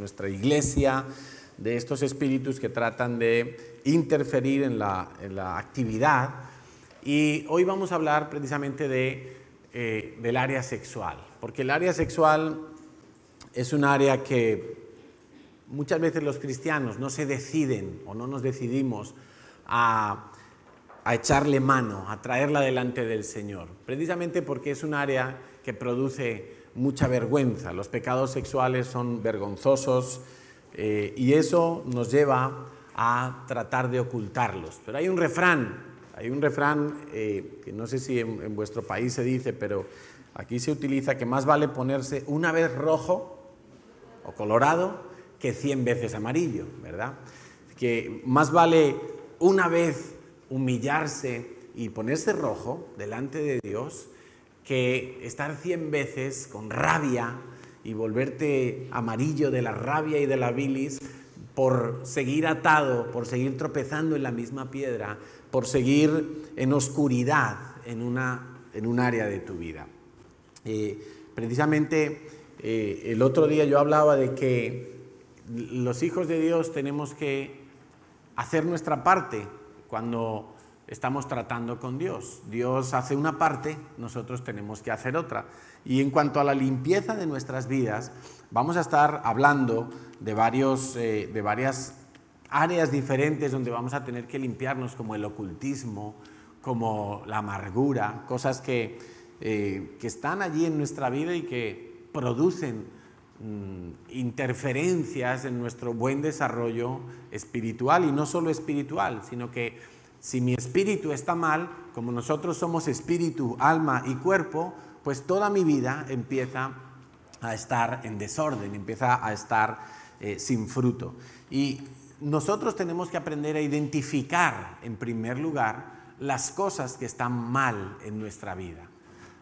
nuestra iglesia, de estos espíritus que tratan de interferir en la actividad. Y hoy vamos a hablar precisamente del área sexual, porque el área sexual es un área que muchas veces los cristianos no se deciden o no nos decidimos a echarle mano, a traerla delante del Señor, precisamente porque es un área que produce mucha vergüenza. Los pecados sexuales son vergonzosos y eso nos lleva a tratar de ocultarlos. Pero hay un refrán que no sé si en vuestro país se dice, pero aquí se utiliza, que más vale ponerse una vez rojo o colorado que 100 veces amarillo, ¿verdad? Que más vale una vez humillarse y ponerse rojo delante de Dios que estar 100 veces con rabia y volverte amarillo de la rabia y de la bilis por seguir atado, por seguir tropezando en la misma piedra, por seguir en oscuridad en un área de tu vida. Precisamente el otro día yo hablaba de que los hijos de Dios tenemos que hacer nuestra parte cuando estamos tratando con Dios. Dios hace una parte, nosotros tenemos que hacer otra. Y en cuanto a la limpieza de nuestras vidas, vamos a estar hablando de varias áreas diferentes donde vamos a tener que limpiarnos, como el ocultismo, como la amargura, cosas que están allí en nuestra vida y que producen interferencias en nuestro buen desarrollo espiritual, y no solo espiritual, sino que si mi espíritu está mal, como nosotros somos espíritu, alma y cuerpo, pues toda mi vida empieza a estar en desorden, empieza a estar sin fruto. Y nosotros tenemos que aprender a identificar, en primer lugar, las cosas que están mal en nuestra vida.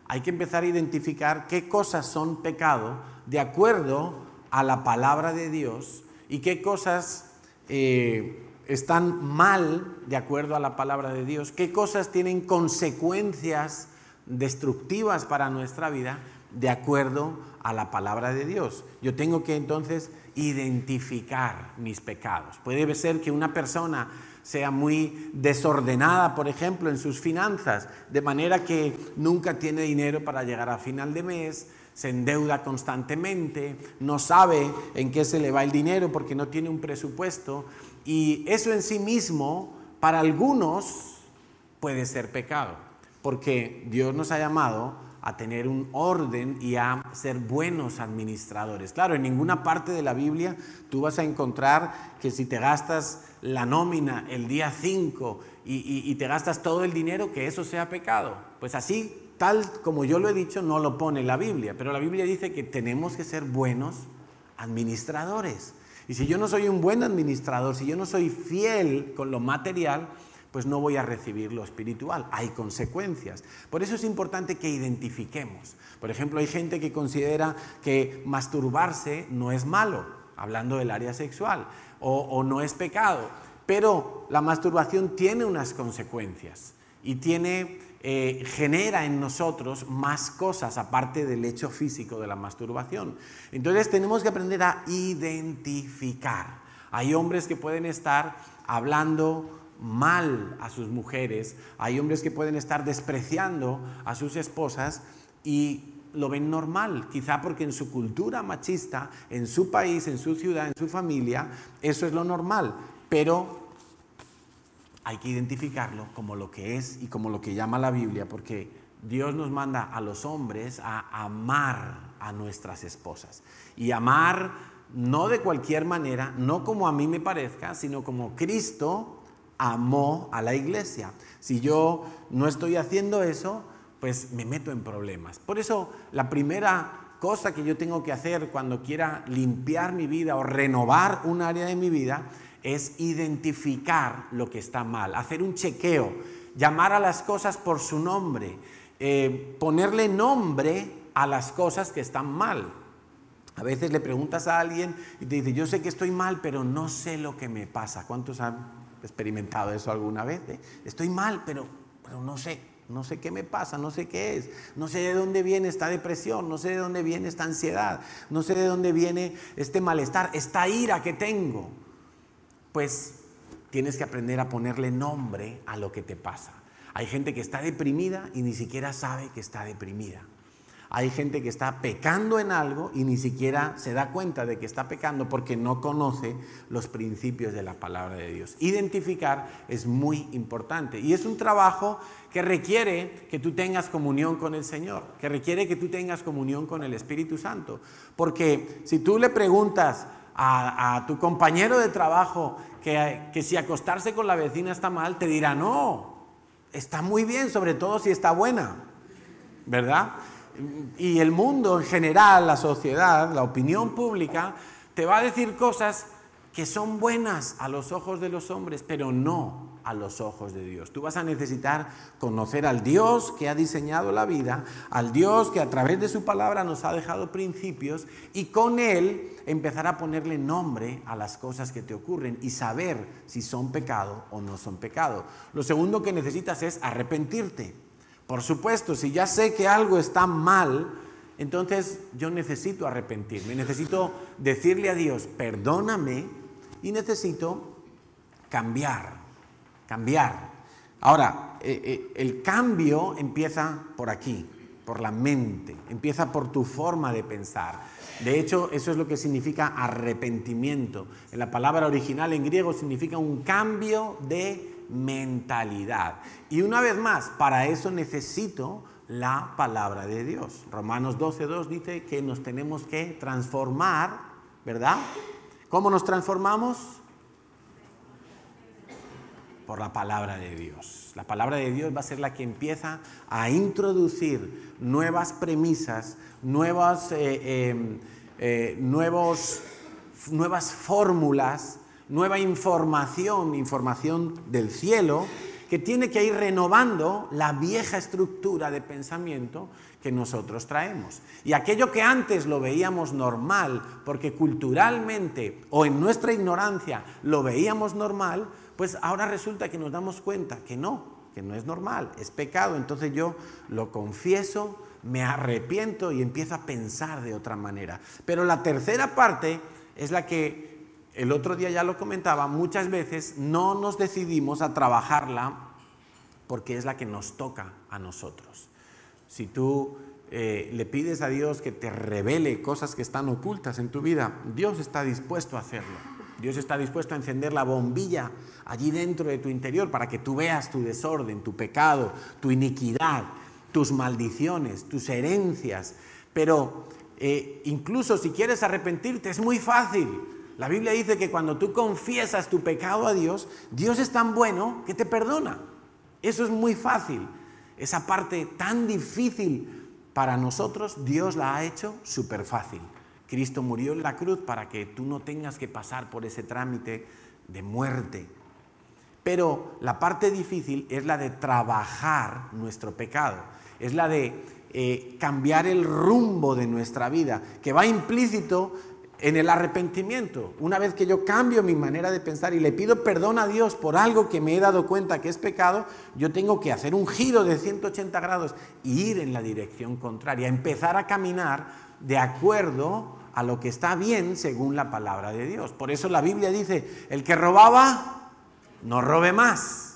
Hay que empezar a identificar qué cosas son pecado de acuerdo a la palabra de Dios y qué cosas están mal de acuerdo a la palabra de Dios, qué cosas tienen consecuencias destructivas para nuestra vida de acuerdo a la palabra de Dios. Yo tengo que entonces identificar mis pecados. Puede ser que una persona sea muy desordenada, por ejemplo, en sus finanzas, de manera que nunca tiene dinero para llegar a final de mes, se endeuda constantemente, no sabe en qué se le va el dinero porque no tiene un presupuesto, y eso en sí mismo, para algunos, puede ser pecado, porque Dios nos ha llamado a tener un orden y a ser buenos administradores. Claro, en ninguna parte de la Biblia tú vas a encontrar que si te gastas la nómina el día 5 y te gastas todo el dinero, que eso sea pecado. Pues así, tal como yo lo he dicho, no lo pone la Biblia, pero la Biblia dice que tenemos que ser buenos administradores. Y si yo no soy un buen administrador, si yo no soy fiel con lo material, pues no voy a recibir lo espiritual. Hay consecuencias. Por eso es importante que identifiquemos. Por ejemplo, hay gente que considera que masturbarse no es malo, hablando del área sexual, o no es pecado. Pero la masturbación tiene unas consecuencias y genera en nosotros más cosas aparte del hecho físico de la masturbación. Entonces tenemos que aprender a identificar. Hay hombres que pueden estar hablando mal a sus mujeres, hay hombres que pueden estar despreciando a sus esposas y lo ven normal, quizá porque en su cultura machista, en su país, en su ciudad, en su familia, eso es lo normal, pero hay que identificarlo como lo que es y como lo que llama la Biblia, porque Dios nos manda a los hombres a amar a nuestras esposas, y amar no de cualquier manera, no como a mí me parezca, sino como Cristo amó a la iglesia. Si yo no estoy haciendo eso, pues me meto en problemas. Por eso la primera cosa que yo tengo que hacer cuando quiera limpiar mi vida o renovar un área de mi vida es identificar lo que está mal, hacer un chequeo, llamar a las cosas por su nombre, ponerle nombre a las cosas que están mal. A veces le preguntas a alguien y te dice, yo sé que estoy mal, pero no sé lo que me pasa. ¿Cuántos han experimentado eso alguna vez? Estoy mal, pero no sé. No sé qué me pasa, no sé qué es, no sé de dónde viene esta depresión, no sé de dónde viene esta ansiedad, no sé de dónde viene este malestar, esta ira que tengo. Pues tienes que aprender a ponerle nombre a lo que te pasa. Hay gente que está deprimida y ni siquiera sabe que está deprimida. Hay gente que está pecando en algo y ni siquiera se da cuenta de que está pecando porque no conoce los principios de la palabra de Dios. Identificar es muy importante y es un trabajo que requiere que tú tengas comunión con el Señor, que requiere que tú tengas comunión con el Espíritu Santo. Porque si tú le preguntas a tu compañero de trabajo que si acostarse con la vecina está mal, te dirá no, está muy bien, sobre todo si está buena, ¿verdad? Y el mundo en general, la sociedad, la opinión pública, te va a decir cosas que son buenas a los ojos de los hombres, pero no a los ojos de Dios. Tú vas a necesitar conocer al Dios que ha diseñado la vida, al Dios que a través de su palabra nos ha dejado principios y con Él empezar a ponerle nombre a las cosas que te ocurren y saber si son pecado o no son pecado. Lo segundo que necesitas es arrepentirte. Por supuesto, si ya sé que algo está mal, entonces yo necesito arrepentirme, necesito decirle a Dios, perdóname, y necesito cambiar. Ahora, el cambio empieza por aquí, por la mente, empieza por tu forma de pensar. De hecho, eso es lo que significa arrepentimiento. En la palabra original en griego significa un cambio de mentalidad. Y una vez más, para eso necesito la palabra de Dios. Romanos 12:2 dice que nos tenemos que transformar, ¿verdad? ¿Cómo nos transformamos? Por la palabra de Dios. La palabra de Dios va a ser la que empieza a introducir nuevas premisas, nuevas fórmulas, nueva información del cielo, que tiene que ir renovando la vieja estructura de pensamiento que nosotros traemos. Y aquello que antes lo veíamos normal, porque culturalmente o en nuestra ignorancia lo veíamos normal, pues ahora resulta que nos damos cuenta que no es normal, es pecado. Entonces yo lo confieso, me arrepiento y empiezo a pensar de otra manera. Pero la tercera parte es la que el otro día ya lo comentaba, muchas veces no nos decidimos a trabajarla porque es la que nos toca a nosotros. Si tú le pides a Dios que te revele cosas que están ocultas en tu vida, Dios está dispuesto a hacerlo. Dios está dispuesto a encender la bombilla allí dentro de tu interior para que tú veas tu desorden, tu pecado, tu iniquidad, tus maldiciones, tus herencias. Pero incluso si quieres arrepentirte es muy fácil. La Biblia dice que cuando tú confiesas tu pecado a Dios, Dios es tan bueno que te perdona. Eso es muy fácil. Esa parte tan difícil para nosotros, Dios la ha hecho súper fácil. Cristo murió en la cruz para que tú no tengas que pasar por ese trámite de muerte. Pero la parte difícil es la de trabajar nuestro pecado. Es la de cambiar el rumbo de nuestra vida, que va implícito en el arrepentimiento. Una vez que yo cambio mi manera de pensar y le pido perdón a Dios por algo que me he dado cuenta que es pecado, yo tengo que hacer un giro de 180 grados y ir en la dirección contraria, empezar a caminar de acuerdo a lo que está bien según la palabra de Dios. Por eso la Biblia dice, el que robaba, no robe más.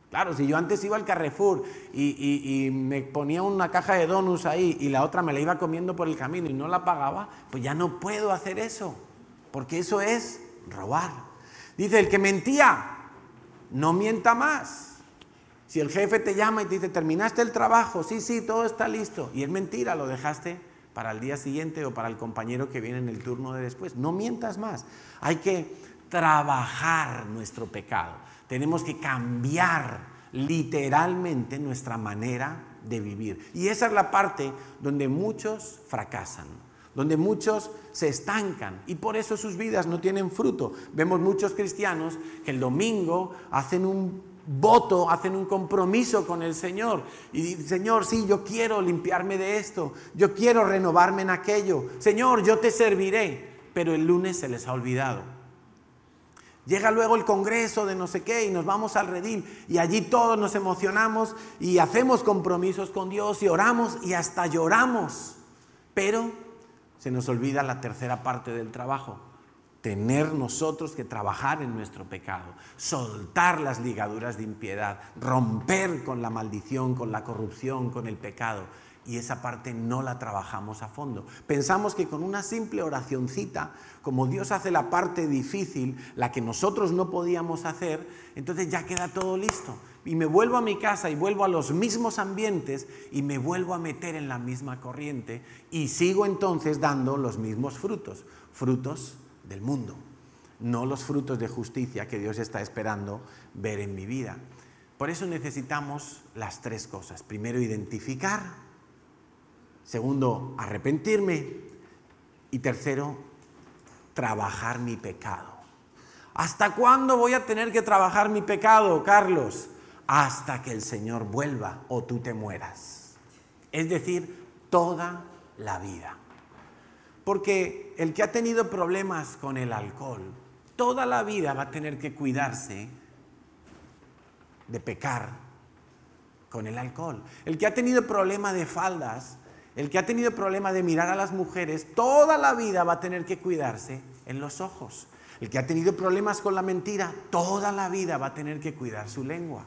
Claro, si yo antes iba al Carrefour y me ponía una caja de donuts ahí y la otra me la iba comiendo por el camino y no la pagaba, pues ya no puedo hacer eso, porque eso es robar. Dice, el que mentía, no mienta más. Si el jefe te llama y te dice, ¿terminaste el trabajo? Sí, todo está listo. Y es mentira, lo dejaste para el día siguiente o para el compañero que viene en el turno de después. No mientas más. Hay que trabajar nuestro pecado. Tenemos que cambiar literalmente nuestra manera de vivir. Y esa es la parte donde muchos fracasan, donde muchos se estancan y por eso sus vidas no tienen fruto. Vemos muchos cristianos que el domingo hacen un voto, hacen un compromiso con el Señor y dicen, Señor, sí, yo quiero limpiarme de esto, yo quiero renovarme en aquello, Señor, yo te serviré, pero el lunes se les ha olvidado. Llega luego el congreso de no sé qué y nos vamos al redil y allí todos nos emocionamos y hacemos compromisos con Dios y oramos y hasta lloramos. Pero se nos olvida la tercera parte del trabajo. Tener nosotros que trabajar en nuestro pecado, soltar las ligaduras de impiedad, romper con la maldición, con la corrupción, con el pecado. Y esa parte no la trabajamos a fondo. Pensamos que con una simple oracioncita, como Dios hace la parte difícil, la que nosotros no podíamos hacer, entonces ya queda todo listo. Y me vuelvo a mi casa y vuelvo a los mismos ambientes y me vuelvo a meter en la misma corriente y sigo entonces dando los mismos frutos, frutos del mundo, no los frutos de justicia que Dios está esperando ver en mi vida. Por eso necesitamos las tres cosas. Primero, identificar. Segundo, arrepentirme. Y tercero, trabajar mi pecado. ¿Hasta cuándo voy a tener que trabajar mi pecado, Carlos? Hasta que el Señor vuelva o tú te mueras. Es decir, toda la vida. Porque el que ha tenido problemas con el alcohol, toda la vida va a tener que cuidarse de pecar con el alcohol. El que ha tenido problema de faldas, el que ha tenido problema de mirar a las mujeres, toda la vida va a tener que cuidarse en los ojos. El que ha tenido problemas con la mentira, toda la vida va a tener que cuidar su lengua.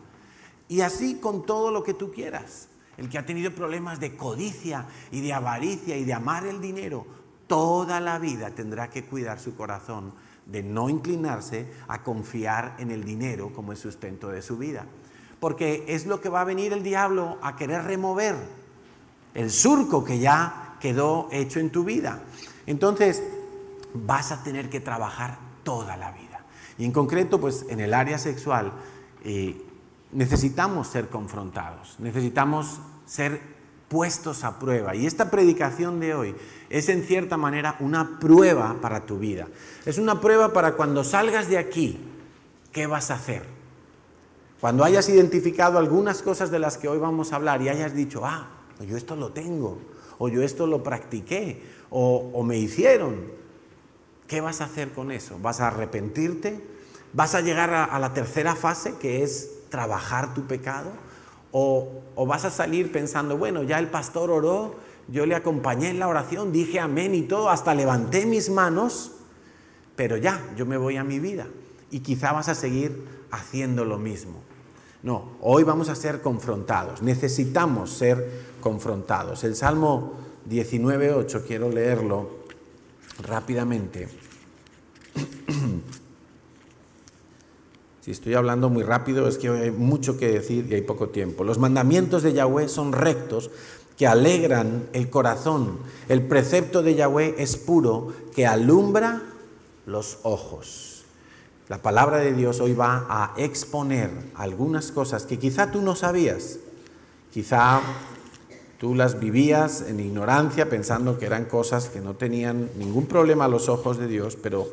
Y así con todo lo que tú quieras. El que ha tenido problemas de codicia y de avaricia y de amar el dinero, toda la vida tendrá que cuidar su corazón de no inclinarse a confiar en el dinero como el sustento de su vida. Porque es lo que va a venir el diablo a querer remover, el surco que ya quedó hecho en tu vida. Entonces vas a tener que trabajar toda la vida. Y en concreto, pues en el área sexual necesitamos ser confrontados, necesitamos ser puestos a prueba. Y esta predicación de hoy es en cierta manera una prueba para tu vida. Es una prueba para cuando salgas de aquí, ¿qué vas a hacer? Cuando hayas identificado algunas cosas de las que hoy vamos a hablar y hayas dicho, yo esto lo tengo, o yo esto lo practiqué, o me hicieron, ¿qué vas a hacer con eso? ¿Vas a arrepentirte? ¿Vas a llegar a la tercera fase, que es trabajar tu pecado? ¿O vas a salir pensando, bueno, ya el pastor oró, yo le acompañé en la oración, dije amén y todo, hasta levanté mis manos, pero ya, yo me voy a mi vida? Y quizá vas a seguir haciendo lo mismo. No, hoy vamos a ser confrontados, necesitamos ser confrontados. El Salmo 19:8, quiero leerlo rápidamente. Si estoy hablando muy rápido es que hay mucho que decir y hay poco tiempo. Los mandamientos de Yahweh son rectos, que alegran el corazón. El precepto de Yahweh es puro, que alumbra los ojos. La palabra de Dios hoy va a exponer algunas cosas que quizá tú no sabías. Quizá tú las vivías en ignorancia pensando que eran cosas que no tenían ningún problema a los ojos de Dios, pero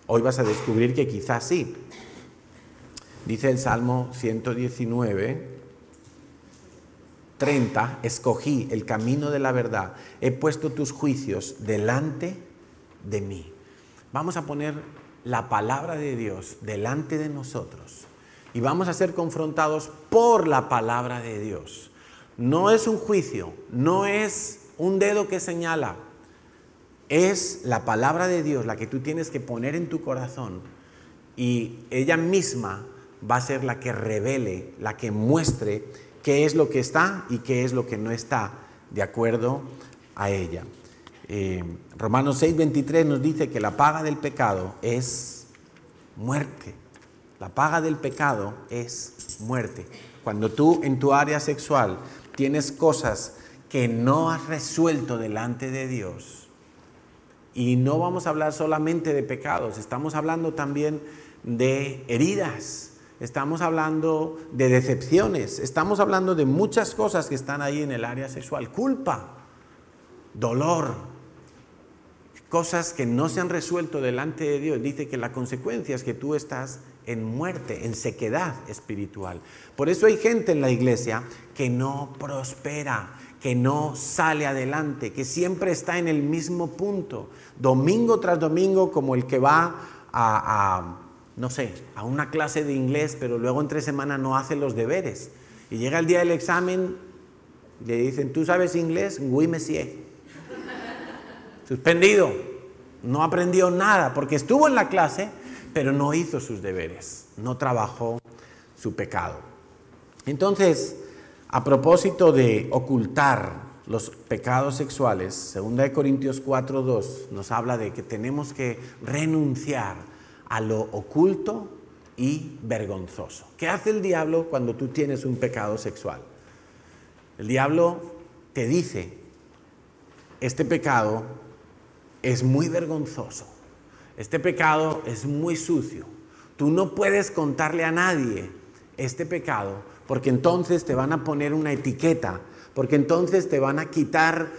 hoy vas a descubrir que quizás sí. Dice el Salmo 119:30, escogí el camino de la verdad, he puesto tus juicios delante de mí. Vamos a poner la palabra de Dios delante de nosotros y vamos a ser confrontados por la palabra de Dios. No es un juicio, no es un dedo que señala, es la palabra de Dios la que tú tienes que poner en tu corazón y ella misma va a ser la que revele, la que muestre qué es lo que está y qué es lo que no está de acuerdo a ella. Romanos 6:23 nos dice que la paga del pecado es muerte. La paga del pecado es muerte. Cuando tú en tu área sexual tienes cosas que no has resuelto delante de Dios, y no vamos a hablar solamente de pecados, estamos hablando también de heridas, estamos hablando de decepciones, estamos hablando de muchas cosas que están ahí en el área sexual. Culpa, dolor, cosas que no se han resuelto delante de Dios. Dice que la consecuencia es que tú estás en muerte, en sequedad espiritual. Por eso hay gente en la iglesia que no prospera, que no sale adelante, que siempre está en el mismo punto, domingo tras domingo, como el que va a no sé, a una clase de inglés, pero luego entre semana no hace los deberes. Y llega el día del examen, le dicen, ¿tú sabes inglés? Oui, monsieur. Suspendido. No aprendió nada, porque estuvo en la clase, pero no hizo sus deberes, no trabajó su pecado. Entonces, a propósito de ocultar los pecados sexuales, 2 Corintios 4:2 nos habla de que tenemos que renunciar a lo oculto y vergonzoso. ¿Qué hace el diablo cuando tú tienes un pecado sexual? El diablo te dice, este pecado es muy vergonzoso, este pecado es muy sucio, tú no puedes contarle a nadie este pecado, porque entonces te van a poner una etiqueta, porque entonces te van a quitar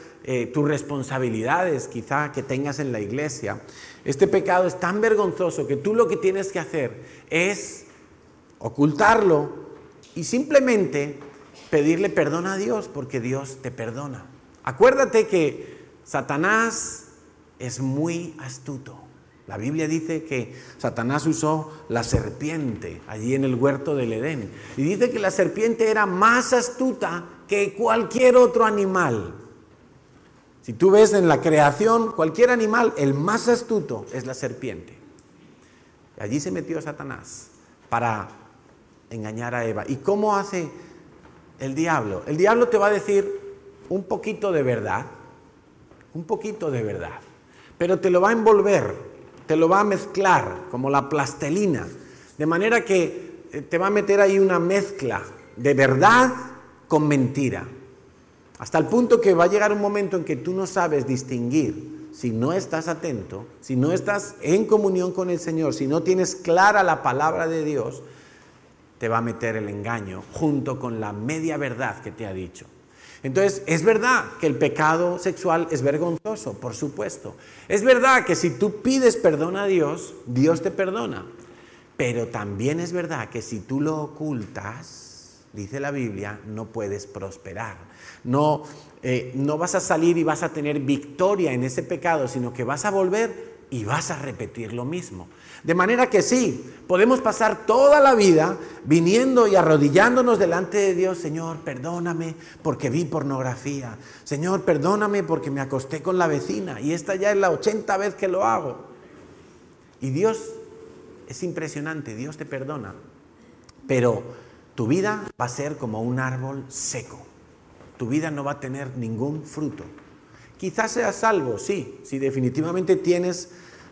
tus responsabilidades quizá que tengas en la iglesia. Este pecado es tan vergonzoso que tú lo que tienes que hacer es ocultarlo y simplemente pedirle perdón a Dios, porque Dios te perdona. Acuérdate que Satanás es muy astuto. La Biblia dice que Satanás usó la serpiente allí en el huerto del Edén. Y dice que la serpiente era más astuta que cualquier otro animal. Si tú ves en la creación, cualquier animal, el más astuto es la serpiente. Allí se metió Satanás para engañar a Eva. ¿Y cómo hace el diablo? El diablo te va a decir un poquito de verdad, pero te lo va a envolver, te lo va a mezclar como la plastelina, de manera que te va a meter ahí una mezcla de verdad con mentira, hasta el punto que va a llegar un momento en que tú no sabes distinguir, si no estás atento, si no estás en comunión con el Señor, si no tienes clara la palabra de Dios, te va a meter el engaño junto con la media verdad que te ha dicho. Entonces, es verdad que el pecado sexual es vergonzoso, por supuesto. Es verdad que si tú pides perdón a Dios, Dios te perdona. Pero también es verdad que si tú lo ocultas, dice la Biblia, no puedes prosperar. No vas a salir y vas a tener victoria en ese pecado, sino que vas a volver y vas a repetir lo mismo. De manera que sí, podemos pasar toda la vida viniendo y arrodillándonos delante de Dios. Señor, perdóname porque vi pornografía. Señor, perdóname porque me acosté con la vecina. Y esta ya es la 80ª vez que lo hago. Y Dios es impresionante, Dios te perdona. Pero tu vida va a ser como un árbol seco. Tu vida no va a tener ningún fruto. Quizás seas salvo, sí, si definitivamente tienes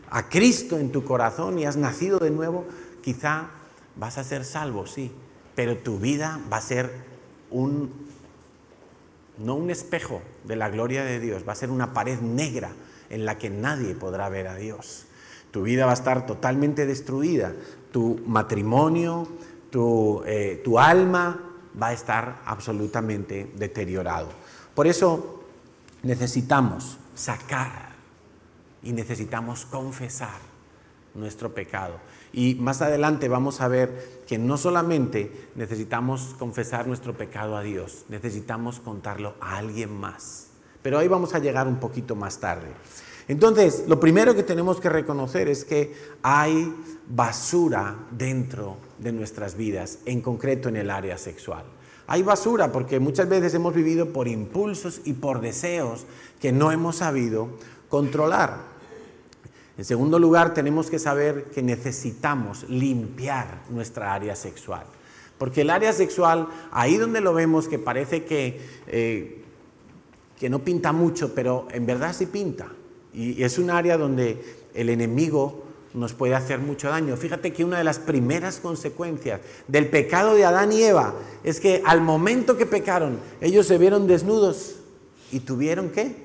a Cristo en tu corazón y has nacido de nuevo, quizá vas a ser salvo, sí, pero tu vida va a ser no un espejo de la gloria de Dios, va a ser una pared negra en la que nadie podrá ver a Dios. Tu vida va a estar totalmente destruida, tu matrimonio, tu alma va a estar absolutamente deteriorado. Por eso necesitamos sacar y necesitamos confesar nuestro pecado. Y más adelante vamos a ver que no solamente necesitamos confesar nuestro pecado a Dios, necesitamos contarlo a alguien más. Pero ahí vamos a llegar un poquito más tarde. Entonces, lo primero que tenemos que reconocer es que hay basura dentro de nuestras vidas, en concreto en el área sexual. Hay basura porque muchas veces hemos vivido por impulsos y por deseos que no hemos sabido controlar. En segundo lugar, tenemos que saber que necesitamos limpiar nuestra área sexual. Porque el área sexual, ahí donde lo vemos que parece que no pinta mucho, pero en verdad sí pinta. Y es un área donde el enemigo nos puede hacer mucho daño. Fíjate que una de las primeras consecuencias del pecado de Adán y Eva es que al momento que pecaron, ellos se vieron desnudos y tuvieron ¿qué?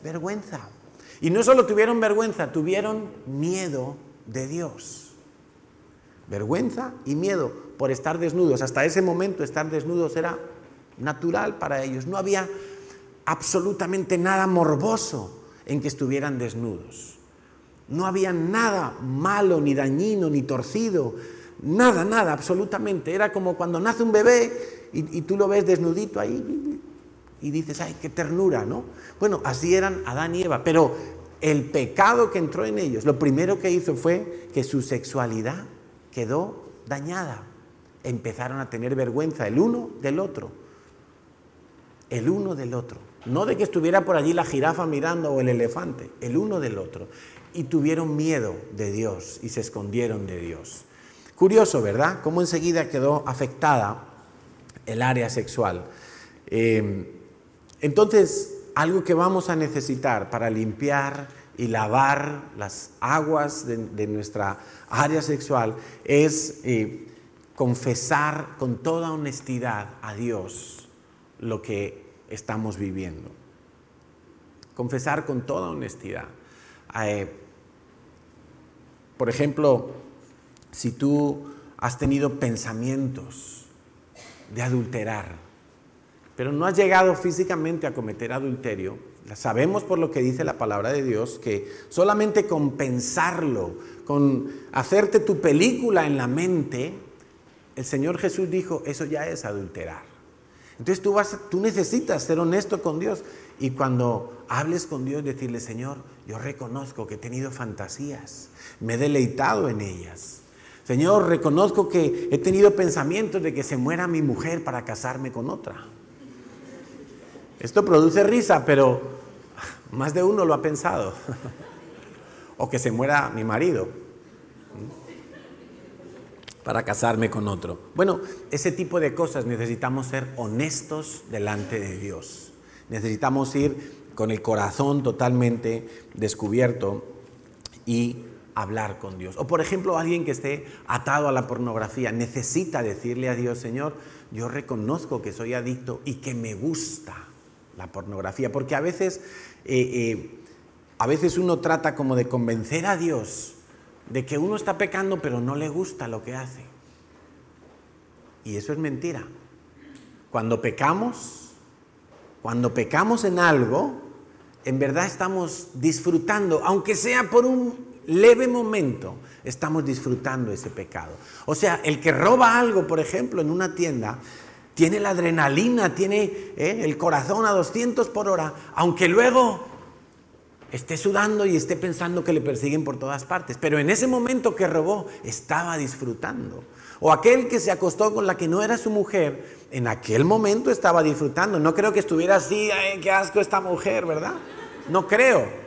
Vergüenza. Y no solo tuvieron vergüenza, tuvieron miedo de Dios. Vergüenza y miedo por estar desnudos. Hasta ese momento estar desnudos era natural para ellos. No había absolutamente nada morboso en que estuvieran desnudos. No había nada malo, ni dañino, ni torcido. Nada, absolutamente. Era como cuando nace un bebé y tú lo ves desnudito ahí y dices, ¡ay, qué ternura!, ¿no? Bueno, así eran Adán y Eva, pero el pecado que entró en ellos, lo primero que hizo fue que su sexualidad quedó dañada. Empezaron a tener vergüenza el uno del otro. El uno del otro. No de que estuviera por allí la jirafa mirando o el elefante, el uno del otro. Y tuvieron miedo de Dios y se escondieron de Dios. Curioso, ¿verdad? Cómo enseguida quedó afectada el área sexual. Entonces, algo que vamos a necesitar para limpiar y lavar las aguas de nuestra área sexual es confesar con toda honestidad a Dios lo que estamos viviendo. Confesar con toda honestidad. Por ejemplo, si tú has tenido pensamientos de adulterar, pero no has llegado físicamente a cometer adulterio, sabemos por lo que dice la palabra de Dios que solamente con pensarlo, con hacerte tu película en la mente, el Señor Jesús dijo, eso ya es adulterar. Entonces tú necesitas ser honesto con Dios y cuando hables con Dios decirle, Señor, yo reconozco que he tenido fantasías, me he deleitado en ellas. Señor, reconozco que he tenido pensamientos de que se muera mi mujer para casarme con otra. Esto produce risa, pero más de uno lo ha pensado. O que se muera mi marido para casarme con otro. Bueno, ese tipo de cosas necesitamos ser honestos delante de Dios. Necesitamos ir con el corazón totalmente descubierto y hablar con Dios. O por ejemplo, alguien que esté atado a la pornografía necesita decirle a Dios, Señor, yo reconozco que soy adicto y que me gusta la pornografía, porque a veces uno trata como de convencer a Dios de que uno está pecando pero no le gusta lo que hace. Y eso es mentira. Cuando pecamos en algo, en verdad estamos disfrutando, aunque sea por un leve momento, estamos disfrutando ese pecado. O sea, el que roba algo, por ejemplo, en una tienda, tiene la adrenalina, tiene el corazón a 200 por hora, aunque luego esté sudando y esté pensando que le persiguen por todas partes. Pero en ese momento que robó, estaba disfrutando. O aquel que se acostó con la que no era su mujer, en aquel momento estaba disfrutando. No creo que estuviera así, ¡ay, qué asco esta mujer!, ¿verdad? No creo.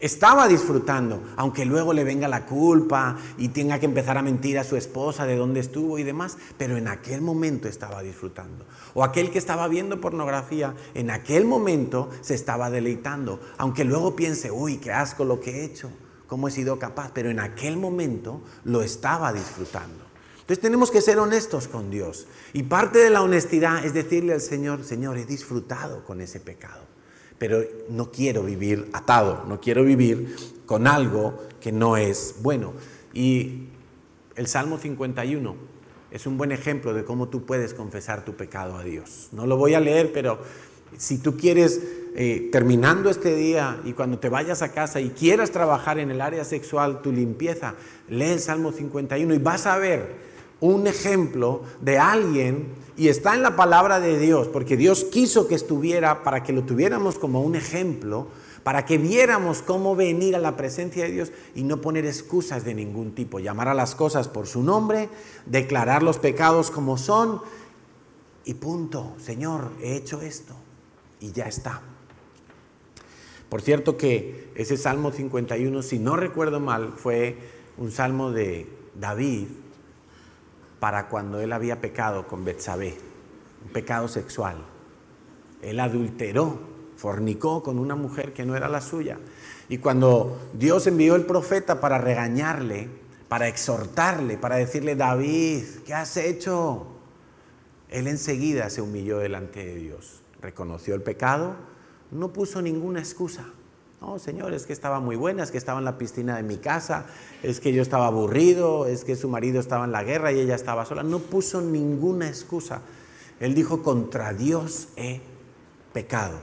Estaba disfrutando, aunque luego le venga la culpa y tenga que empezar a mentir a su esposa de dónde estuvo y demás, pero en aquel momento estaba disfrutando. O aquel que estaba viendo pornografía, en aquel momento se estaba deleitando, aunque luego piense, uy, qué asco lo que he hecho, cómo he sido capaz, pero en aquel momento lo estaba disfrutando. Entonces tenemos que ser honestos con Dios y parte de la honestidad es decirle al Señor, Señor, he disfrutado con ese pecado. Pero no quiero vivir atado, no quiero vivir con algo que no es bueno. Y el Salmo 51 es un buen ejemplo de cómo tú puedes confesar tu pecado a Dios. No lo voy a leer, pero si tú quieres, terminando este día y cuando te vayas a casa y quieras trabajar en el área sexual, tu limpieza, lee el Salmo 51 y vas a ver un ejemplo de alguien, y está en la palabra de Dios, porque Dios quiso que estuviera para que lo tuviéramos como un ejemplo, para que viéramos cómo venir a la presencia de Dios y no poner excusas de ningún tipo, llamar a las cosas por su nombre, declarar los pecados como son y punto. Señor, he hecho esto y ya está. Por cierto que ese Salmo 51, si no recuerdo mal, fue un salmo de David para cuando él había pecado con Betsabé, un pecado sexual. Él adulteró, fornicó con una mujer que no era la suya. Y cuando Dios envió el profeta para regañarle, para exhortarle, para decirle, David, ¿qué has hecho? Él enseguida se humilló delante de Dios, reconoció el pecado, no puso ninguna excusa. No, Señor, es que estaba muy buena, es que estaba en la piscina de mi casa, es que yo estaba aburrido, es que su marido estaba en la guerra y ella estaba sola. No puso ninguna excusa. Él dijo, contra Dios he pecado.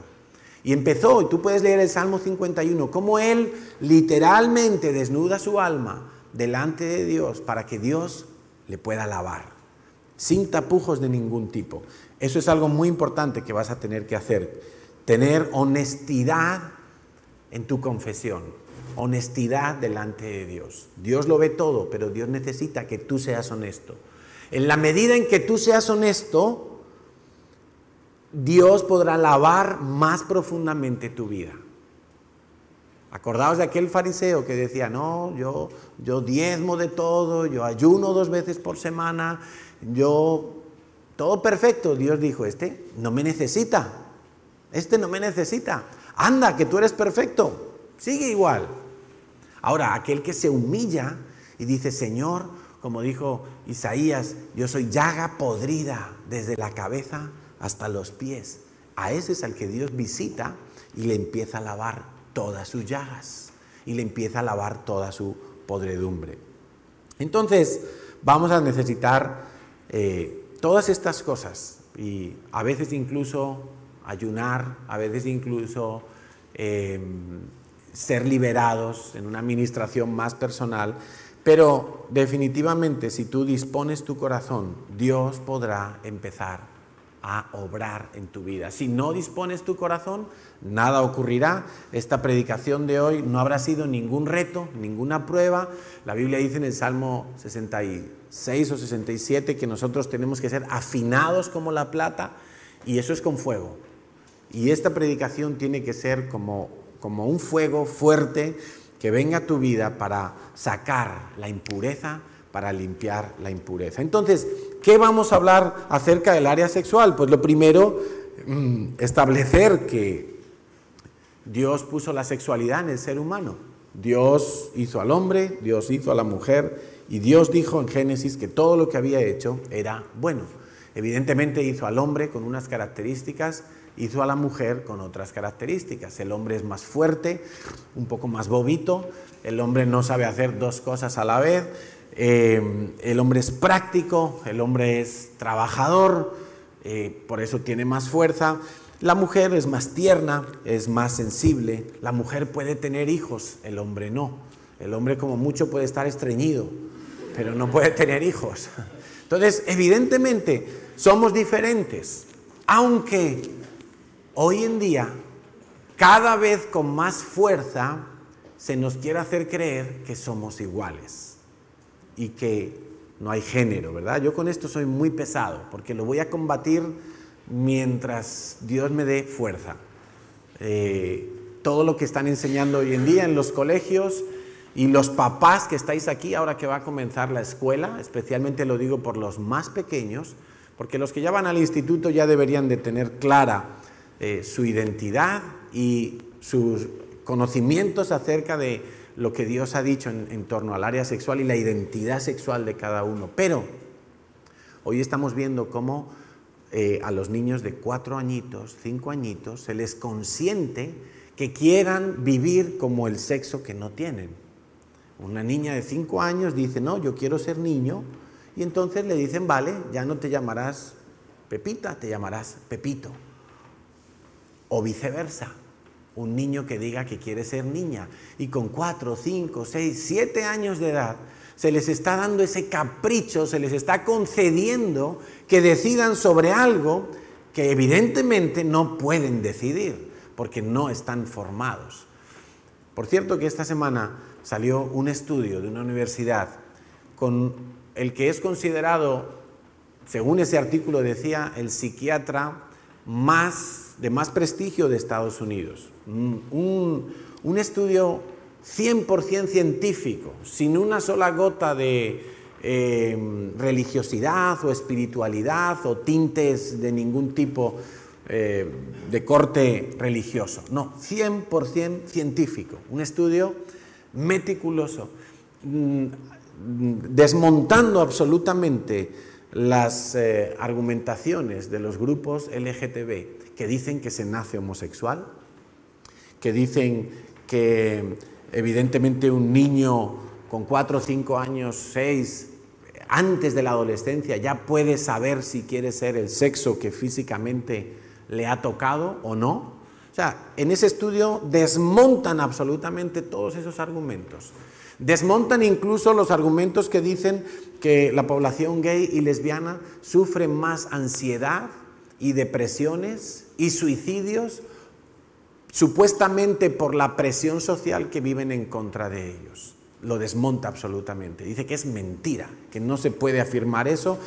Y empezó, y tú puedes leer el Salmo 51, cómo él literalmente desnuda su alma delante de Dios para que Dios le pueda lavar, sin tapujos de ningún tipo. Eso es algo muy importante que vas a tener que hacer, tener honestidad en tu confesión. honestidad delante de Dios. Dios lo ve todo, pero Dios necesita que tú seas honesto. En la medida en que tú seas honesto, Dios podrá lavar más profundamente tu vida. Acordaos de aquel fariseo que decía, no, yo diezmo de todo, yo ayuno 2 veces por semana, todo perfecto. Dios dijo, este no me necesita, anda, que tú eres perfecto, sigue igual. Ahora, aquel que se humilla y dice, Señor, como dijo Isaías, yo soy llaga podrida desde la cabeza hasta los pies. A ese es al que Dios visita y le empieza a lavar todas sus llagas y le empieza a lavar toda su podredumbre. Entonces, vamos a necesitar todas estas cosas y a veces incluso ayunar, a veces incluso ser liberados en una administración más personal, pero definitivamente si tú dispones tu corazón, Dios podrá empezar a obrar en tu vida. Si no dispones tu corazón, nada ocurrirá. Esta predicación de hoy no habrá sido ningún reto, ninguna prueba. La Biblia dice en el Salmo 66 o 67 que nosotros tenemos que ser afinados como la plata, y eso es con fuego. Y esta predicación tiene que ser como un fuego fuerte que venga a tu vida para sacar la impureza, para limpiar la impureza. Entonces, ¿qué vamos a hablar acerca del área sexual? Pues lo primero, establecer que Dios puso la sexualidad en el ser humano. Dios hizo al hombre, Dios hizo a la mujer, y Dios dijo en Génesis que todo lo que había hecho era bueno. Evidentemente hizo al hombre con unas características, hizo a la mujer con otras características. El hombre es más fuerte, un poco más bobito, el hombre no sabe hacer 2 cosas a la vez, el hombre es práctico, el hombre es trabajador, por eso tiene más fuerza. La mujer es más tierna, es más sensible. La mujer puede tener hijos, el hombre no. El hombre como mucho puede estar estreñido, pero no puede tener hijos. Entonces, evidentemente, somos diferentes, aunque hoy en día, cada vez con más fuerza, se nos quiere hacer creer que somos iguales y que no hay género, ¿verdad? Yo con esto soy muy pesado, porque lo voy a combatir mientras Dios me dé fuerza. Todo lo que están enseñando hoy en día en los colegios, y los papás que estáis aquí, ahora que va a comenzar la escuela, especialmente lo digo por los más pequeños, porque los que ya van al instituto ya deberían de tener clara su identidad y sus conocimientos acerca de lo que Dios ha dicho en torno al área sexual y la identidad sexual de cada uno. Pero hoy estamos viendo cómo a los niños de 4 añitos, 5 añitos, se les consiente que quieran vivir como el sexo que no tienen. Una niña de 5 años dice, no, yo quiero ser niño, y entonces le dicen, vale, ya no te llamarás Pepita, te llamarás Pepito. O viceversa, un niño que diga que quiere ser niña, y con 4, 5, 6, 7 años de edad, se les está dando ese capricho, se les está concediendo que decidan sobre algo que evidentemente no pueden decidir, porque no están formados. Por cierto que esta semana salió un estudio de una universidad con el que es considerado, según ese artículo decía, el psiquiatra de más prestigio de Estados Unidos. Un estudio 100% científico, sin una sola gota de religiosidad o espiritualidad o tintes de ningún tipo de corte religioso. No, 100% científico. Un estudio meticuloso, desmontando absolutamente las argumentaciones de los grupos LGTB que dicen que se nace homosexual, que dicen que evidentemente un niño con 4, 5 años, 6, antes de la adolescencia ya puede saber si quiere ser el sexo que físicamente le ha tocado o no. O sea, en ese estudio desmontan absolutamente todos esos argumentos. Desmontan incluso los argumentos que dicen que la población gay y lesbiana sufre más ansiedad y depresiones y suicidios supuestamente por la presión social que viven en contra de ellos. Lo desmonta absolutamente. Dice que es mentira, que no se puede afirmar eso,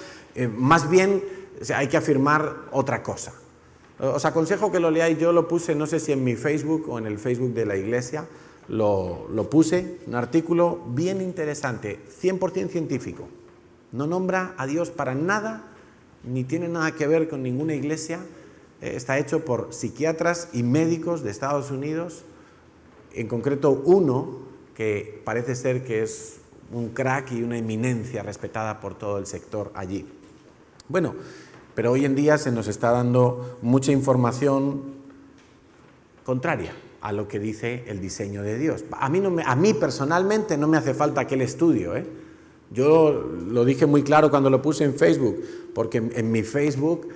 más bien hay que afirmar otra cosa. Os aconsejo que lo leáis, yo lo puse, no sé si en mi Facebook o en el Facebook de la iglesia, lo puse, un artículo bien interesante, 100% científico. No nombra a Dios para nada, ni tiene nada que ver con ninguna iglesia. Está hecho por psiquiatras y médicos de Estados Unidos, en concreto uno que parece ser que es un crack y una eminencia respetada por todo el sector allí. Bueno, pero hoy en día se nos está dando mucha información contraria a lo que dice el diseño de Dios. A mí personalmente no me hace falta aquel estudio, Yo lo dije muy claro cuando lo puse en Facebook, porque en mi Facebook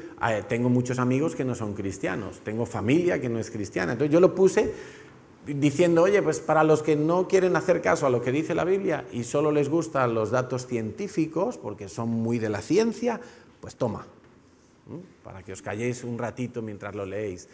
tengo muchos amigos que no son cristianos, tengo familia que no es cristiana. Entonces yo lo puse diciendo, oye, pues para los que no quieren hacer caso a lo que dice la Biblia y solo les gustan los datos científicos, porque son muy de la ciencia, pues toma, para que os calléis un ratito mientras lo leéis.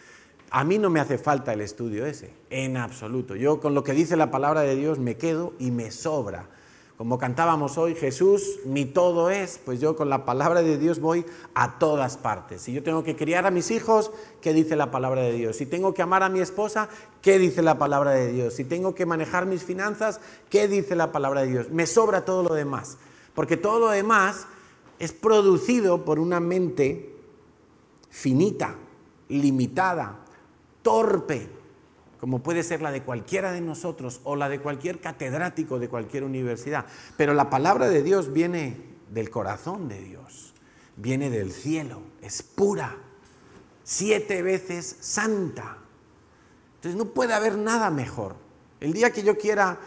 A mí no me hace falta el estudio ese, en absoluto. Yo con lo que dice la palabra de Dios me quedo y me sobra. Como cantábamos hoy, Jesús, mi todo es, pues yo con la palabra de Dios voy a todas partes. Si yo tengo que criar a mis hijos, ¿qué dice la palabra de Dios? Si tengo que amar a mi esposa, ¿qué dice la palabra de Dios? Si tengo que manejar mis finanzas, ¿qué dice la palabra de Dios? Me sobra todo lo demás, porque todo lo demás es producido por una mente finita, limitada, torpe, como puede ser la de cualquiera de nosotros o la de cualquier catedrático de cualquier universidad. Pero la palabra de Dios viene del corazón de Dios, viene del cielo, es pura, 7 veces santa. Entonces no puede haber nada mejor. El día que yo quiera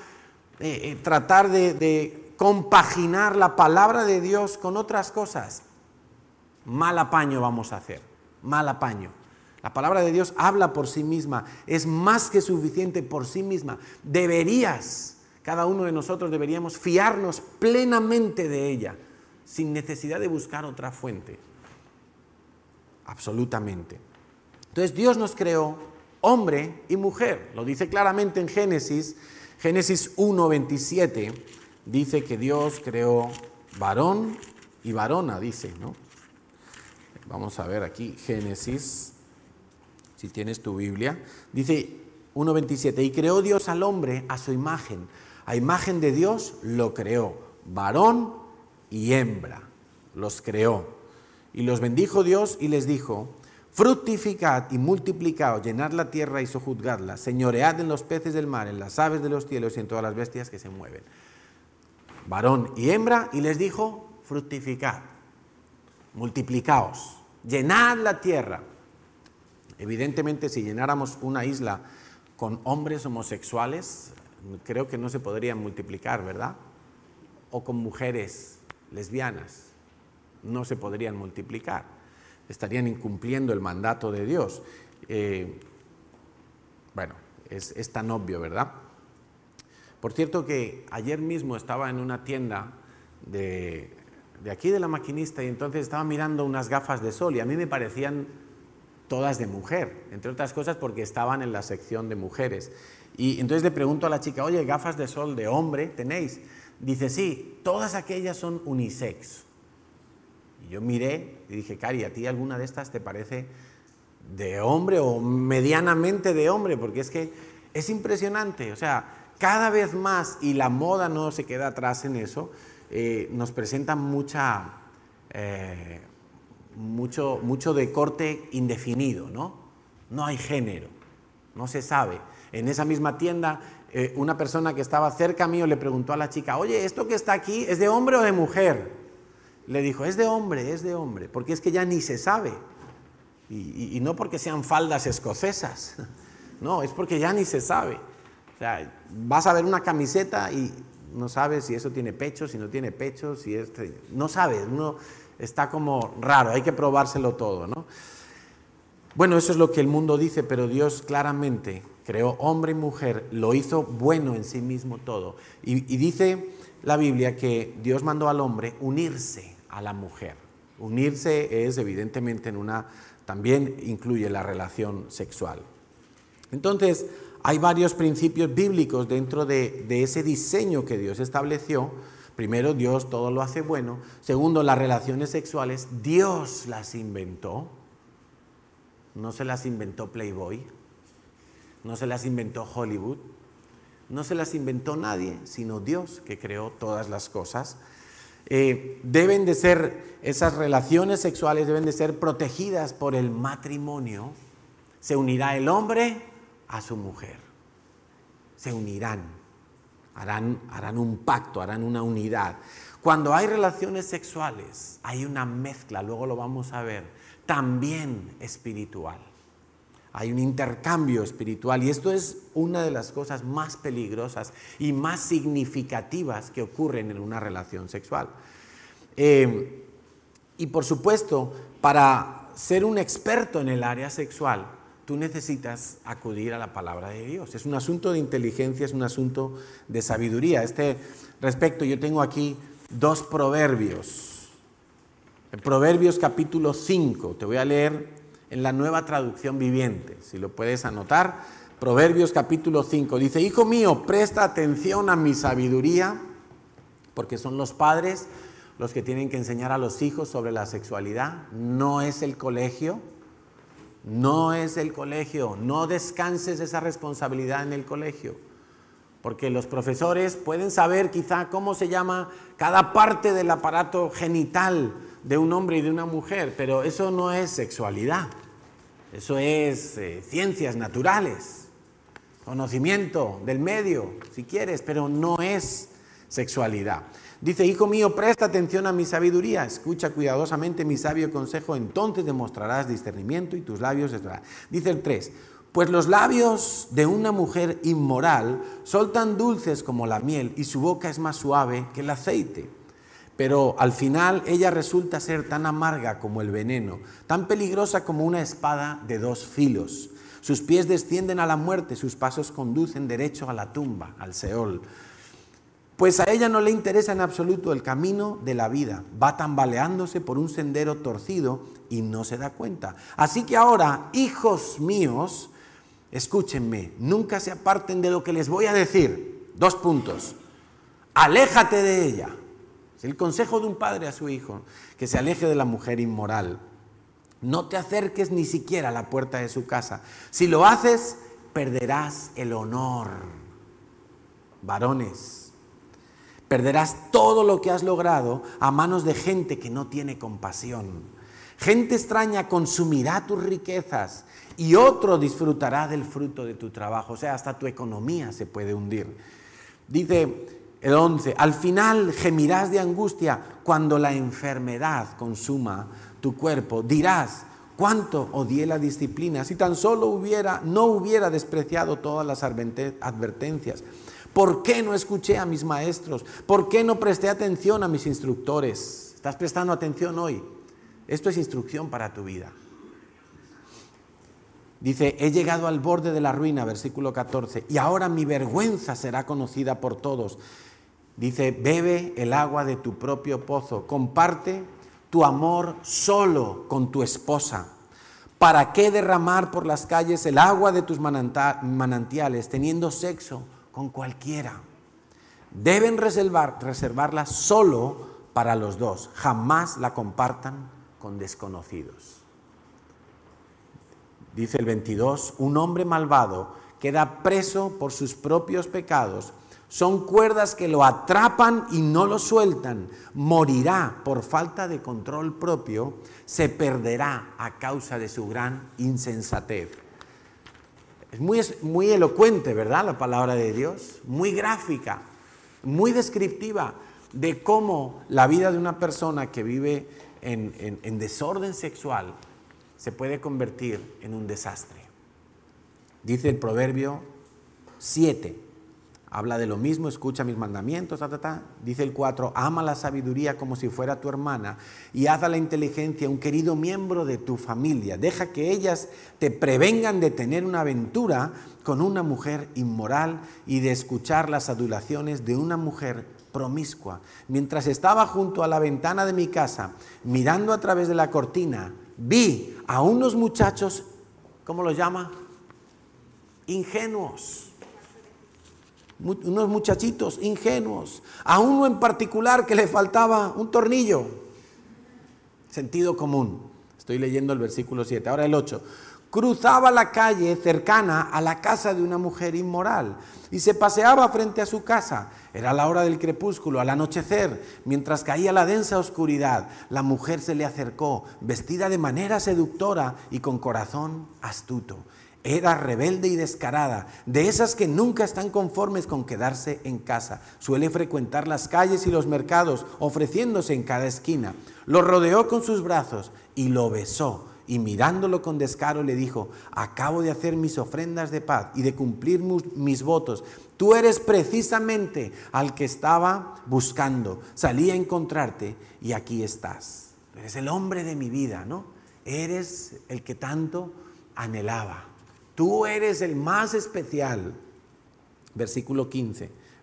tratar de compaginar la palabra de Dios con otras cosas, mal apaño vamos a hacer, mal apaño. La palabra de Dios habla por sí misma, es más que suficiente por sí misma. Cada uno de nosotros deberíamos fiarnos plenamente de ella, sin necesidad de buscar otra fuente. Absolutamente. Entonces Dios nos creó hombre y mujer, lo dice claramente en Génesis 1:27, dice que Dios creó varón y varona, dice, ¿no? Vamos a ver aquí, Génesis, si tienes tu Biblia, dice 1:27, y creó Dios al hombre a su imagen, a imagen de Dios lo creó, varón y hembra, los creó. Y los bendijo Dios y les dijo, fructificad y multiplicaos, llenad la tierra y sojuzgadla, señoread en los peces del mar, en las aves de los cielos y en todas las bestias que se mueven. Varón y hembra, y les dijo, fructificad, multiplicaos, llenad la tierra. Evidentemente, si llenáramos una isla con hombres homosexuales, creo que no se podrían multiplicar, ¿verdad? O con mujeres lesbianas, no se podrían multiplicar. Estarían incumpliendo el mandato de Dios. Bueno, es tan obvio, ¿verdad? Por cierto que ayer mismo estaba en una tienda de aquí de La Maquinista y entonces estaba mirando unas gafas de sol y a mí me parecían todas de mujer, entre otras cosas porque estaban en la sección de mujeres. Y entonces le pregunto a la chica, oye, ¿gafas de sol de hombre tenéis? Dice, sí, todas aquellas son unisex. Y yo miré y dije, Cari, ¿a ti alguna de estas te parece de hombre o medianamente de hombre? Porque es que es impresionante, o sea, cada vez más, y la moda no se queda atrás en eso, nos presenta mucho de corte indefinido, ¿no? No hay género, no se sabe. En esa misma tienda, una persona que estaba cerca mío le preguntó a la chica, oye, ¿esto que está aquí es de hombre o de mujer? Le dijo, es de hombre, porque es que ya ni se sabe. Y no porque sean faldas escocesas, no, es porque ya ni se sabe. O sea, vas a ver una camiseta y no sabes si eso tiene pecho, si no tiene pecho, si es... No sabes, uno está como raro, hay que probárselo todo, ¿no? Bueno, eso es lo que el mundo dice, pero Dios claramente creó hombre y mujer, lo hizo bueno en sí mismo todo. Y dice la Biblia que Dios mandó al hombre unirse a la mujer. Unirse es evidentemente también incluye la relación sexual. Entonces, hay varios principios bíblicos dentro de ese diseño que Dios estableció. Primero, Dios todo lo hace bueno. Segundo, las relaciones sexuales, Dios las inventó. No se las inventó Playboy, no se las inventó Hollywood, no se las inventó nadie, sino Dios, que creó todas las cosas. Deben de ser, esas relaciones sexuales deben de ser protegidas por el matrimonio. Se unirá el hombre a su mujer. Se unirán, harán un pacto, harán una unidad. Cuando hay relaciones sexuales, hay una mezcla, luego lo vamos a ver, también espiritual. Hay un intercambio espiritual y esto es una de las cosas más peligrosas y más significativas que ocurren en una relación sexual. Y por supuesto, para ser un experto en el área sexual, tú necesitas acudir a la palabra de Dios. Es un asunto de inteligencia, es un asunto de sabiduría. A este respecto, yo tengo aquí 2 proverbios. En Proverbios capítulo 5, te voy a leer en la Nueva Traducción Viviente, si lo puedes anotar. Proverbios capítulo 5, dice: Hijo mío, presta atención a mi sabiduría, porque son los padres los que tienen que enseñar a los hijos sobre la sexualidad. No es el colegio, no es el colegio, no descanses esa responsabilidad en el colegio, porque los profesores pueden saber quizá cómo se llama cada parte del aparato genital de un hombre y de una mujer, pero eso no es sexualidad, eso es ciencias naturales, conocimiento del medio, si quieres, pero no es sexualidad. Dice: Hijo mío, presta atención a mi sabiduría, escucha cuidadosamente mi sabio consejo, entonces demostrarás discernimiento y tus labios estarán. Dice el 3, pues los labios de una mujer inmoral son tan dulces como la miel y su boca es más suave que el aceite. Pero al final ella resulta ser tan amarga como el veneno, tan peligrosa como una espada de 2 filos. Sus pies descienden a la muerte, sus pasos conducen derecho a la tumba, al Seol. Pues a ella no le interesa en absoluto el camino de la vida, va tambaleándose por un sendero torcido y no se da cuenta. Así que ahora, hijos míos, escúchenme, nunca se aparten de lo que les voy a decir. 2 puntos. Aléjate de ella. Es el consejo de un padre a su hijo, que se aleje de la mujer inmoral. No te acerques ni siquiera a la puerta de su casa. Si lo haces, perderás el honor. Varones, perderás todo lo que has logrado a manos de gente que no tiene compasión. Gente extraña consumirá tus riquezas y otro disfrutará del fruto de tu trabajo. O sea, hasta tu economía se puede hundir. Dice el 11, al final gemirás de angustia cuando la enfermedad consuma tu cuerpo. Dirás: cuánto odié la disciplina, si tan solo no hubiera despreciado todas las advertencias. ¿Por qué no escuché a mis maestros? ¿Por qué no presté atención a mis instructores? ¿Estás prestando atención hoy? Esto es instrucción para tu vida. Dice: he llegado al borde de la ruina, versículo 14, y ahora mi vergüenza será conocida por todos. Dice: bebe el agua de tu propio pozo, comparte tu amor solo con tu esposa. ¿Para qué derramar por las calles el agua de tus manantiales teniendo sexo con cualquiera? Deben reservarla solo para los 2, jamás la compartan con desconocidos. Dice el 22, un hombre malvado queda preso por sus propios pecados. Son cuerdas que lo atrapan y no lo sueltan. Morirá por falta de control propio. Se perderá a causa de su gran insensatez. Es muy elocuente, ¿verdad? La palabra de Dios. Muy gráfica, muy descriptiva de cómo la vida de una persona que vive en desorden sexual se puede convertir en un desastre. Dice el Proverbio 7, habla de lo mismo: escucha mis mandamientos, Dice el 4, ama la sabiduría como si fuera tu hermana y haz a la inteligencia un querido miembro de tu familia. Deja que ellas te prevengan de tener una aventura con una mujer inmoral y de escuchar las adulaciones de una mujer promiscua. Mientras estaba junto a la ventana de mi casa, mirando a través de la cortina, vi a unos muchachos, ¿cómo los llama? ingenuos. Unos muchachitos ingenuos. A uno en particular que le faltaba un tornillo. Sentido común. Estoy leyendo el versículo 7. Ahora el 8. Cruzaba la calle cercana a la casa de una mujer inmoral y se paseaba frente a su casa. Era la hora del crepúsculo, al anochecer, mientras caía la densa oscuridad. La mujer se le acercó, vestida de manera seductora y con corazón astuto. Era rebelde y descarada, de esas que nunca están conformes con quedarse en casa. Suele frecuentar las calles y los mercados, ofreciéndose en cada esquina. Lo rodeó con sus brazos y lo besó. Y mirándolo con descaro le dijo: acabo de hacer mis ofrendas de paz y de cumplir mis votos. Tú eres precisamente al que estaba buscando. Salí a encontrarte y aquí estás. Eres el hombre de mi vida, ¿no? Eres el que tanto anhelaba. Tú eres el más especial. Versículo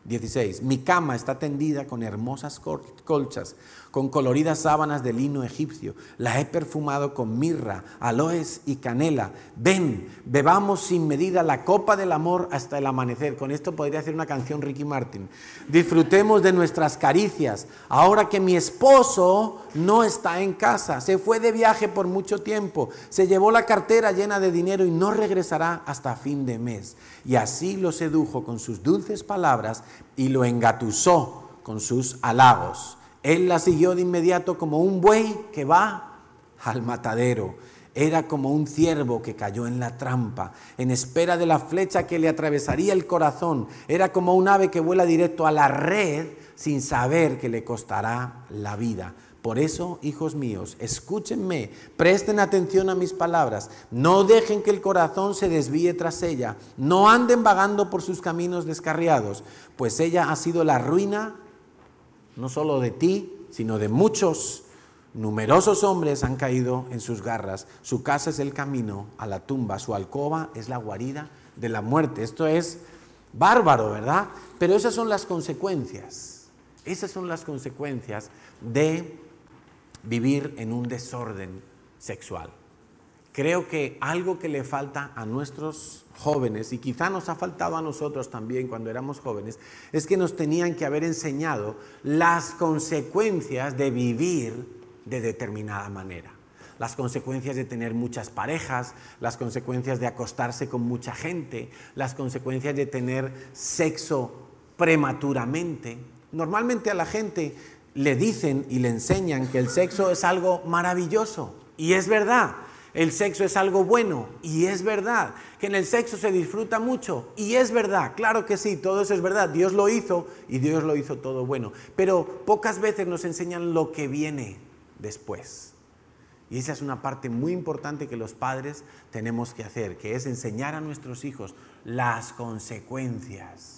16. Mi cama está tendida con hermosas colchas, con coloridas sábanas de lino egipcio. La he perfumado con mirra, aloes y canela. Ven, bebamos sin medida la copa del amor hasta el amanecer. Con esto podría hacer una canción Ricky Martin. Disfrutemos de nuestras caricias. Ahora que mi esposo no está en casa, se fue de viaje por mucho tiempo, se llevó la cartera llena de dinero y no regresará hasta fin de mes. Y así lo sedujo con sus dulces palabras y lo engatusó con sus halagos. Él la siguió de inmediato como un buey que va al matadero. Era como un ciervo que cayó en la trampa, en espera de la flecha que le atravesaría el corazón. Era como un ave que vuela directo a la red sin saber que le costará la vida. Por eso, hijos míos, escúchenme, presten atención a mis palabras. No dejen que el corazón se desvíe tras ella. No anden vagando por sus caminos descarriados, pues ella ha sido la ruina no solo de ti, sino de muchos. Numerosos hombres han caído en sus garras. Su casa es el camino a la tumba, su alcoba es la guarida de la muerte. Esto es bárbaro, ¿verdad? Pero esas son las consecuencias. Esas son las consecuencias de vivir en un desorden sexual. Creo que algo que le falta a nuestros jóvenes, y quizá nos ha faltado a nosotros también cuando éramos jóvenes, es que nos tenían que haber enseñado las consecuencias de vivir de determinada manera. Las consecuencias de tener muchas parejas, las consecuencias de acostarse con mucha gente, las consecuencias de tener sexo prematuramente. Normalmente a la gente le dicen y le enseñan que el sexo es algo maravilloso, y es verdad. El sexo es algo bueno, y es verdad. Que en el sexo se disfruta mucho, y es verdad. Claro que sí, todo eso es verdad. Dios lo hizo, y Dios lo hizo todo bueno. Pero pocas veces nos enseñan lo que viene después. Y esa es una parte muy importante que los padres tenemos que hacer, que es enseñar a nuestros hijos las consecuencias.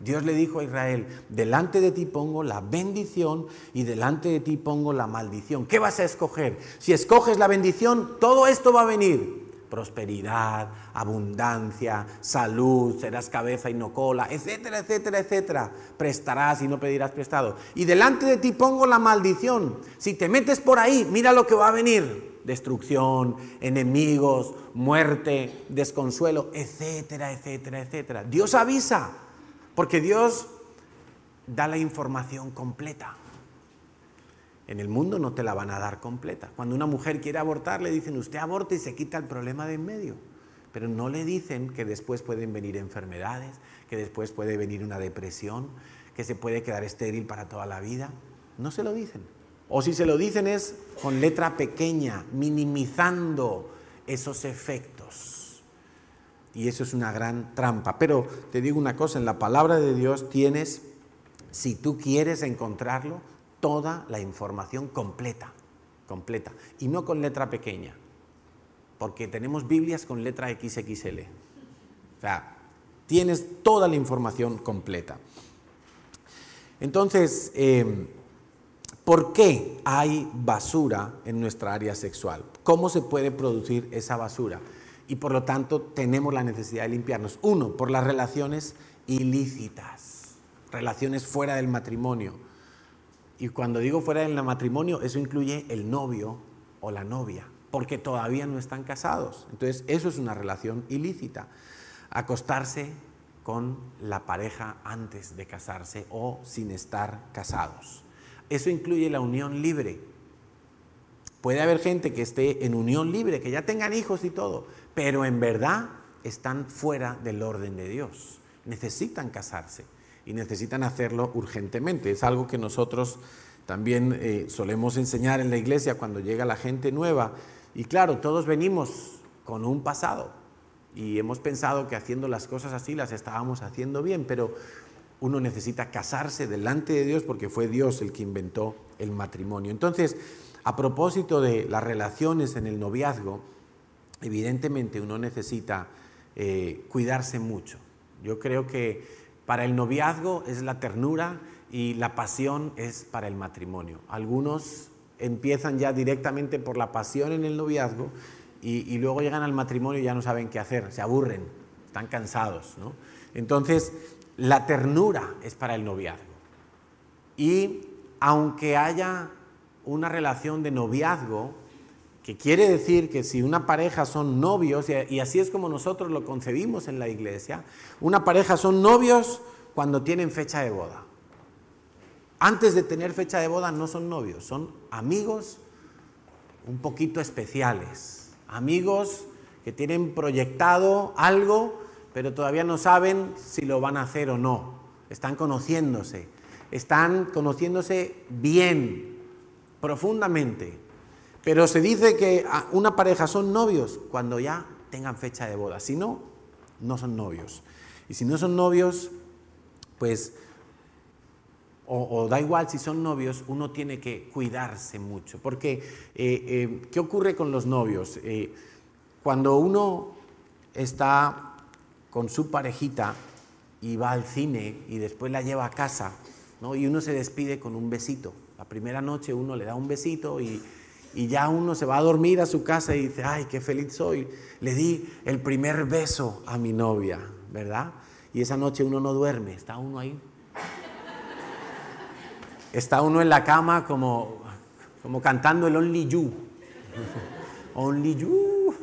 Dios le dijo a Israel: delante de ti pongo la bendición y delante de ti pongo la maldición. ¿Qué vas a escoger? Si escoges la bendición, todo esto va a venir. Prosperidad, abundancia, salud, serás cabeza y no cola, etcétera, etcétera, etcétera. Prestarás y no pedirás prestado. Y delante de ti pongo la maldición. Si te metes por ahí, mira lo que va a venir. Destrucción, enemigos, muerte, desconsuelo, etcétera, etcétera, etcétera. Dios avisa, porque Dios da la información completa. En el mundo no te la van a dar completa. Cuando una mujer quiere abortar, le dicen: usted aborta y se quita el problema de en medio. Pero no le dicen que después pueden venir enfermedades, que después puede venir una depresión, que se puede quedar estéril para toda la vida. No se lo dicen. O si se lo dicen es con letra pequeña, minimizando esos efectos. Y eso es una gran trampa. Pero te digo una cosa, en la palabra de Dios tienes, si tú quieres encontrarlo, toda la información completa, y no con letra pequeña, porque tenemos Biblias con letra XXL. O sea, tienes toda la información completa. Entonces, ¿por qué hay basura en nuestra área sexual? ¿Cómo se puede producir esa basura? Y por lo tanto tenemos la necesidad de limpiarnos. Uno, por las relaciones ilícitas, relaciones fuera del matrimonio. Y cuando digo fuera del matrimonio, eso incluye el novio o la novia, porque todavía no están casados. Entonces, eso es una relación ilícita. acostarse con la pareja antes de casarse o sin estar casados. Eso incluye la unión libre. Puede haber gente que esté en unión libre, que ya tengan hijos y todo, pero en verdad están fuera del orden de Dios. Necesitan casarse y necesitan hacerlo urgentemente. Es algo que nosotros también solemos enseñar en la iglesia cuando llega la gente nueva. Y claro, todos venimos con un pasado y hemos pensado que haciendo las cosas así las estábamos haciendo bien, pero uno necesita casarse delante de Dios porque fue Dios el que inventó el matrimonio. Entonces, a propósito de las relaciones en el noviazgo, evidentemente uno necesita cuidarse mucho. Yo creo que para el noviazgo es la ternura y la pasión es para el matrimonio. Algunos empiezan ya directamente por la pasión en el noviazgo y luego llegan al matrimonio y ya no saben qué hacer, se aburren, están cansados, ¿no? Entonces, la ternura es para el noviazgo. Y aunque haya una relación de noviazgo, que quiere decir que si una pareja son novios, y así es como nosotros lo concebimos en la iglesia, una pareja son novios cuando tienen fecha de boda. Antes de tener fecha de boda no son novios, son amigos un poquito especiales, amigos que tienen proyectado algo, pero todavía no saben si lo van a hacer o no. Están conociéndose bien, profundamente. Pero se dice que una pareja son novios cuando ya tengan fecha de boda. Si no, no son novios. Y si no son novios, pues, o da igual si son novios, uno tiene que cuidarse mucho. Porque, ¿qué ocurre con los novios? Cuando uno está con su parejita y va al cine y después la lleva a casa, ¿no? Y uno se despide con un besito. La primera noche uno le da un besito y ya uno se va a dormir a su casa y dice, ay, qué feliz soy, le di el primer beso a mi novia, ¿verdad? Y esa noche uno no duerme, está uno ahí. Está uno en la cama como cantando el Only You. Only You.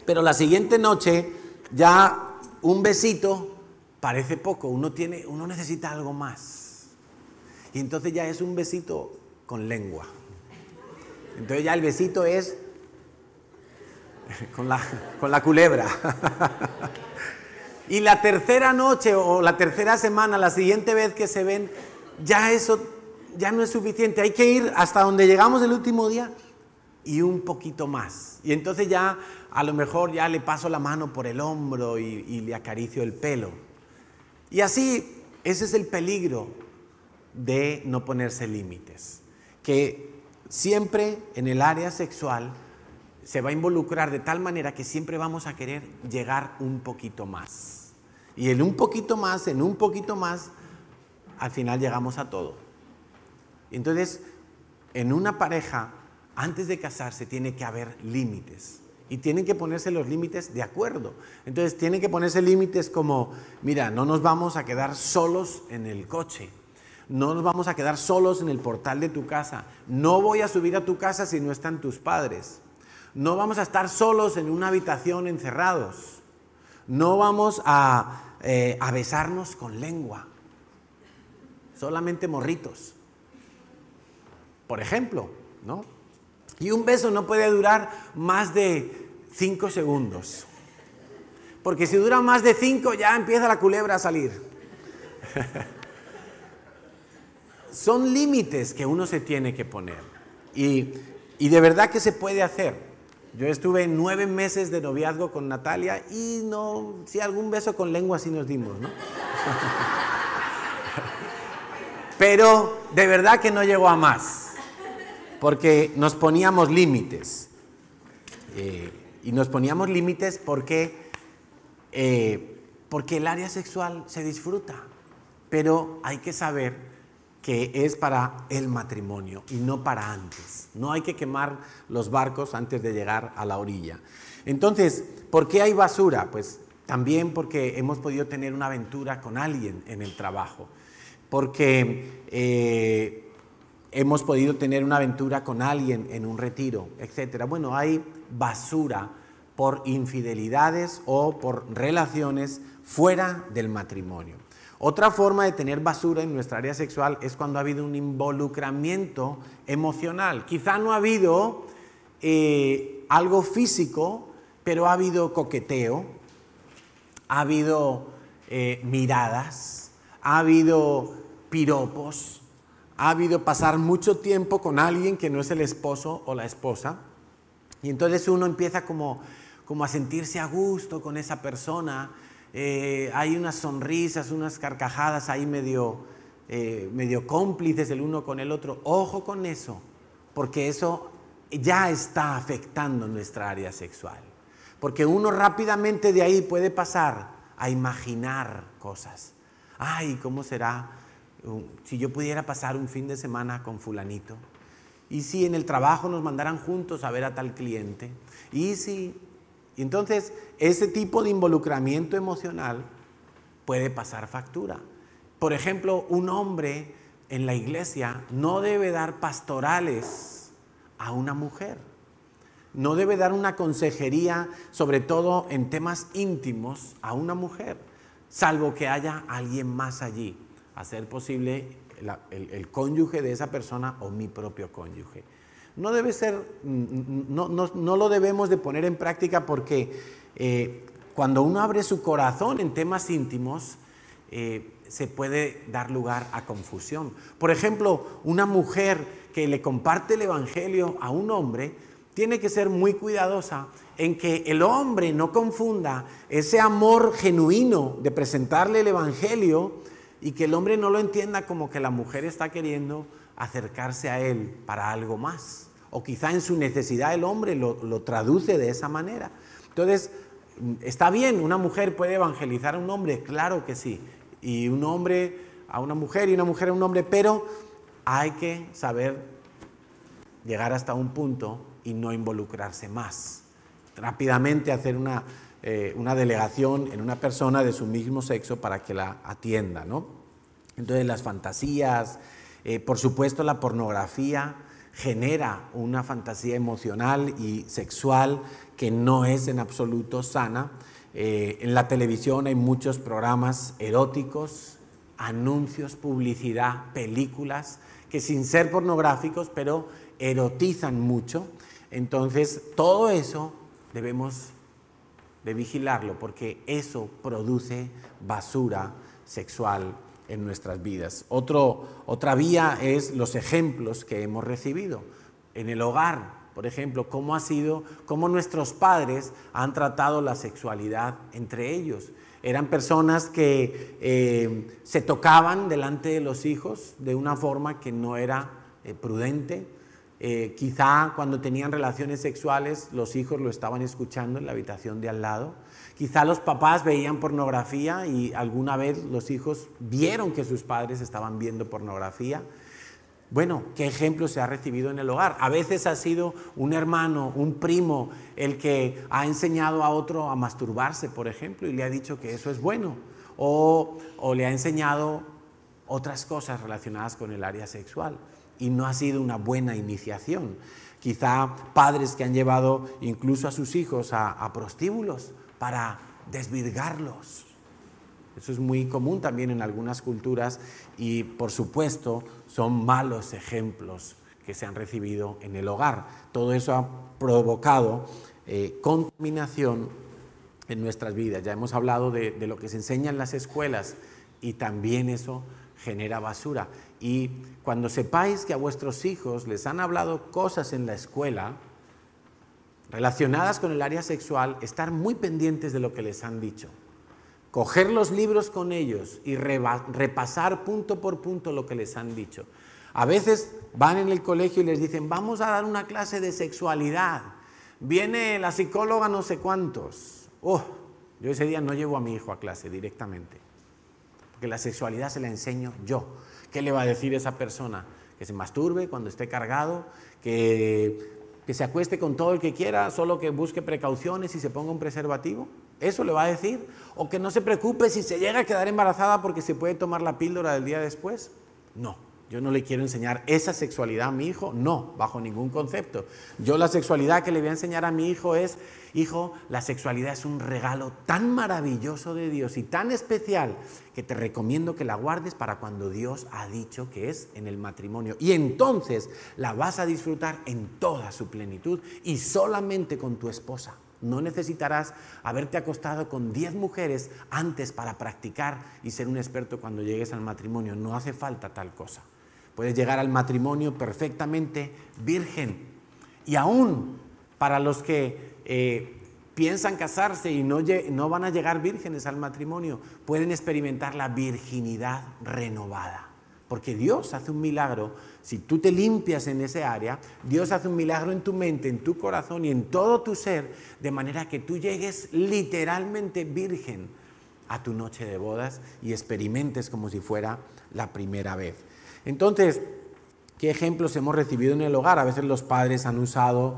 Pero la siguiente noche ya un besito parece poco, uno necesita algo más. Y entonces ya es un besito con lengua. Entonces ya el besito es con la culebra. Y la tercera noche o la tercera semana, la siguiente vez que se ven, ya eso ya no es suficiente. Hay que ir hasta donde llegamos el último día y un poquito más. Y entonces ya a lo mejor ya le paso la mano por el hombro y le acaricio el pelo. Y así, ese es el peligro de no ponerse límites. Que siempre en el área sexual se va a involucrar de tal manera que siempre vamos a querer llegar un poquito más. Y en un poquito más, al final llegamos a todo. Entonces, en una pareja, antes de casarse, tiene que haber límites. Y tienen que ponerse los límites de acuerdo. Entonces, tienen que ponerse límites como, mira, no nos vamos a quedar solos en el coche. No nos vamos a quedar solos en el portal de tu casa. No voy a subir a tu casa si no están tus padres. No vamos a estar solos en una habitación encerrados. No vamos a besarnos con lengua. Solamente morritos. Por ejemplo, ¿no? Y un beso no puede durar más de 5 segundos. Porque si dura más de 5 ya empieza la culebra a salir. Son límites que uno se tiene que poner. Y de verdad que se puede hacer. Yo estuve 9 meses de noviazgo con Natalia y no, sí, algún beso con lengua sí nos dimos, ¿no? Pero de verdad que no llegó a más, porque nos poníamos límites. Y nos poníamos límites porque el área sexual se disfruta, pero hay que saber que es para el matrimonio y no para antes. No hay que quemar los barcos antes de llegar a la orilla. Entonces, ¿por qué hay basura? Pues también porque hemos podido tener una aventura con alguien en el trabajo, porque hemos podido tener una aventura con alguien en un retiro, etc. Bueno, hay basura por infidelidades o por relaciones fuera del matrimonio. Otra forma de tener basura en nuestra área sexual es cuando ha habido un involucramiento emocional. Quizá no ha habido algo físico, pero ha habido coqueteo, ha habido miradas, ha habido piropos, ha habido pasar mucho tiempo con alguien que no es el esposo o la esposa, y entonces uno empieza como a sentirse a gusto con esa persona. Hay unas sonrisas, unas carcajadas ahí medio cómplices el uno con el otro. Ojo con eso, porque eso ya está afectando nuestra área sexual. Porque uno rápidamente de ahí puede pasar a imaginar cosas. Ay, ¿cómo será si yo pudiera pasar un fin de semana con fulanito? ¿Y si en el trabajo nos mandaran juntos a ver a tal cliente? ¿Y si...? Y entonces, ese tipo de involucramiento emocional puede pasar factura. Por ejemplo, un hombre en la iglesia no debe dar pastorales a una mujer. No debe dar una consejería, sobre todo en temas íntimos, a una mujer, salvo que haya alguien más allí, a ser posible el cónyuge de esa persona o mi propio cónyuge. No debe ser, no lo debemos de poner en práctica porque cuando uno abre su corazón en temas íntimos, se puede dar lugar a confusión. Por ejemplo, una mujer que le comparte el evangelio a un hombre tiene que ser muy cuidadosa en que el hombre no confunda ese amor genuino de presentarle el evangelio y que el hombre no lo entienda como que la mujer está queriendo acercarse a él para algo más. O quizá en su necesidad el hombre lo traduce de esa manera. Entonces, está bien, una mujer puede evangelizar a un hombre, claro que sí. Y un hombre a una mujer y una mujer a un hombre, pero hay que saber llegar hasta un punto y no involucrarse más. Rápidamente hacer una delegación en una persona de su mismo sexo para que la atienda, ¿no? Entonces las fantasías, por supuesto la pornografía genera una fantasía emocional y sexual que no es en absoluto sana. En la televisión hay muchos programas eróticos, anuncios, publicidad, películas que sin ser pornográficos, pero erotizan mucho. Entonces, todo eso debemos de vigilarlo porque eso produce basura sexual en nuestras vidas. Otra vía es los ejemplos que hemos recibido en el hogar. Por ejemplo, cómo nuestros padres han tratado la sexualidad entre ellos. Eran personas que se tocaban delante de los hijos de una forma que no era prudente. Quizá cuando tenían relaciones sexuales los hijos lo estaban escuchando en la habitación de al lado. Quizá los papás veían pornografía y alguna vez los hijos vieron que sus padres estaban viendo pornografía. Bueno, ¿qué ejemplo se ha recibido en el hogar? A veces ha sido un hermano, un primo, el que ha enseñado a otro a masturbarse, por ejemplo, y le ha dicho que eso es bueno. O le ha enseñado otras cosas relacionadas con el área sexual. Y no ha sido una buena iniciación. Quizá padres que han llevado incluso a sus hijos a prostíbulos para desvirgarlos. Eso es muy común también en algunas culturas y, por supuesto, son malos ejemplos que se han recibido en el hogar. Todo eso ha provocado contaminación en nuestras vidas. Ya hemos hablado de lo que se enseña en las escuelas y también eso genera basura. Y cuando sepáis que a vuestros hijos les han hablado cosas en la escuela relacionadas con el área sexual, estar muy pendientes de lo que les han dicho. Coger los libros con ellos y repasar punto por punto lo que les han dicho. A veces van en el colegio y les dicen, vamos a dar una clase de sexualidad. Viene la psicóloga no sé cuántos. Yo ese día no llevo a mi hijo a clase directamente. Porque la sexualidad se la enseño yo. ¿Qué le va a decir esa persona? Que se masturbe cuando esté cargado, que se acueste con todo el que quiera, solo que busque precauciones y se ponga un preservativo. ¿Eso le va a decir? O que no se preocupe si se llega a quedar embarazada porque se puede tomar la píldora del día después. No, Yo no le quiero enseñar esa sexualidad a mi hijo, no, bajo ningún concepto. Yo la sexualidad que le voy a enseñar a mi hijo es, hijo, la sexualidad es un regalo tan maravilloso de Dios y tan especial que te recomiendo que la guardes para cuando Dios ha dicho que es en el matrimonio. Y entonces la vas a disfrutar en toda su plenitud y solamente con tu esposa. No necesitarás haberte acostado con 10 mujeres antes para practicar y ser un experto cuando llegues al matrimonio. No hace falta tal cosa. Puedes llegar al matrimonio perfectamente virgen. Y aún para los que piensan casarse y no van a llegar vírgenes al matrimonio, pueden experimentar la virginidad renovada. Porque Dios hace un milagro, si tú te limpias en ese área, Dios hace un milagro en tu mente, en tu corazón y en todo tu ser, de manera que tú llegues literalmente virgen a tu noche de bodas y experimentes como si fuera la primera vez. Entonces, ¿qué ejemplos hemos recibido en el hogar? A veces los padres han usado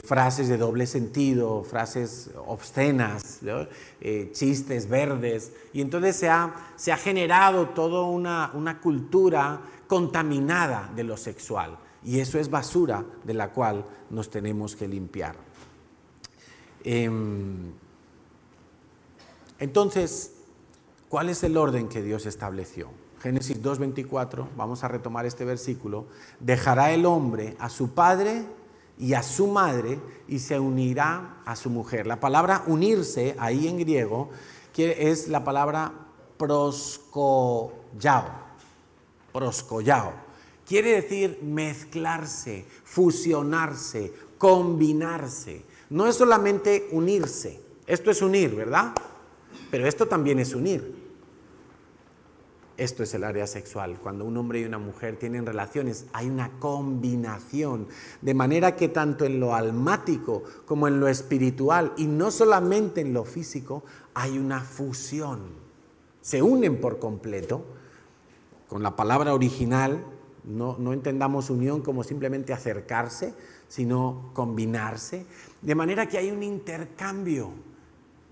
frases de doble sentido, frases obscenas, ¿no? Chistes verdes, y entonces se ha generado toda una cultura contaminada de lo sexual, y eso es basura de la cual nos tenemos que limpiar. Entonces, ¿cuál es el orden que Dios estableció? Génesis 2:24, vamos a retomar este versículo: dejará el hombre a su padre y a su madre y se unirá a su mujer. La palabra unirse ahí en griego es la palabra proskollao. Quiere decir mezclarse, fusionarse, combinarse. No es solamente unirse. Esto es unir, ¿verdad? Pero esto también es unir. Esto es el área sexual. Cuando un hombre y una mujer tienen relaciones, hay una combinación, de manera que tanto en lo almático como en lo espiritual, y no solamente en lo físico, hay una fusión. Se unen por completo. Con la palabra original, no entendamos unión como simplemente acercarse, sino combinarse, de manera que hay un intercambio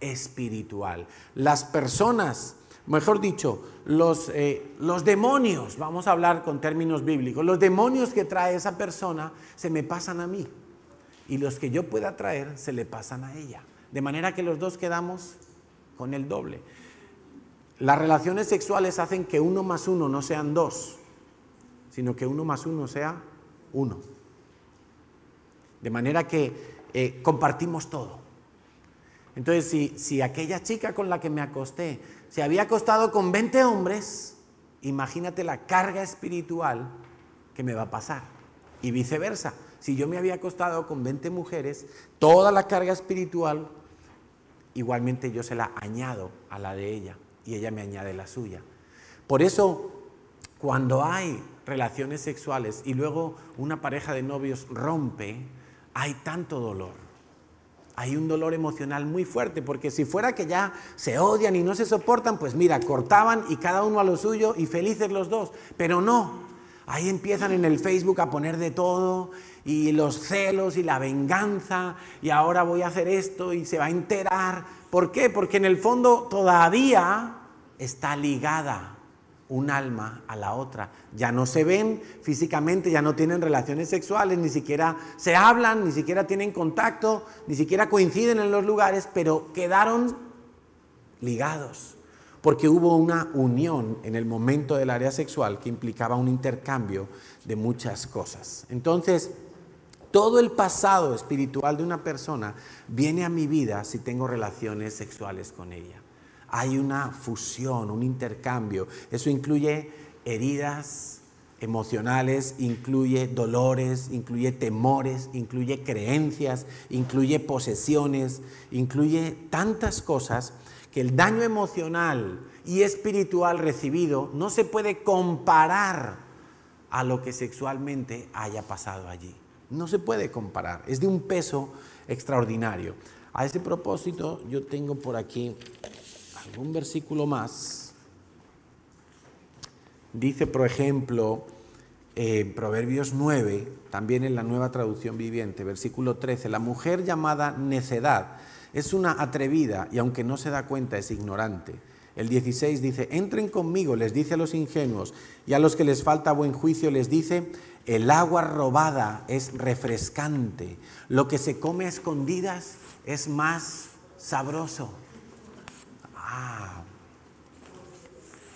espiritual. Las personas, mejor dicho, los demonios, vamos a hablar con términos bíblicos, los demonios que trae esa persona se me pasan a mí y los que yo pueda traer se le pasan a ella, de manera que los dos quedamos con el doble. Las relaciones sexuales hacen que 1 más 1 no sean 2, sino que 1 más 1 sea 1, de manera que compartimos todo. Entonces, si aquella chica con la que me acosté se había acostado con 20 hombres, imagínate la carga espiritual que me va a pasar. Y viceversa, si yo me había acostado con 20 mujeres, toda la carga espiritual, igualmente yo se la añado a la de ella y ella me añade la suya. Por eso, cuando hay relaciones sexuales y luego una pareja de novios rompe, hay tanto dolor. Hay un dolor emocional muy fuerte, porque si fuera que ya se odian y no se soportan, pues mira, cortaban y cada uno a lo suyo y felices los dos. Pero no, ahí empiezan en el Facebook a poner de todo, y los celos y la venganza, y ahora voy a hacer esto y se va a enterar. ¿Por qué? Porque en el fondo todavía está ligada un alma a la otra. Ya no se ven físicamente, ya no tienen relaciones sexuales, ni siquiera se hablan, ni siquiera tienen contacto, ni siquiera coinciden en los lugares, pero quedaron ligados, porque hubo una unión en el momento del área sexual que implicaba un intercambio de muchas cosas. Entonces, todo el pasado espiritual de una persona viene a mi vida si tengo relaciones sexuales con ella. Hay una fusión, un intercambio. Eso incluye heridas emocionales, incluye dolores, incluye temores, incluye creencias, incluye posesiones, incluye tantas cosas que el daño emocional y espiritual recibido no se puede comparar a lo que sexualmente haya pasado allí. No se puede comparar, es de un peso extraordinario. A ese propósito, yo tengo por aquí algún versículo más. Dice, por ejemplo, Proverbios 9, también en la Nueva Traducción Viviente, versículo 13, la mujer llamada necedad es una atrevida y aunque no se da cuenta es ignorante. El 16 dice, entren conmigo, les dice a los ingenuos, y a los que les falta buen juicio les dice, el agua robada es refrescante, lo que se come a escondidas es más sabroso.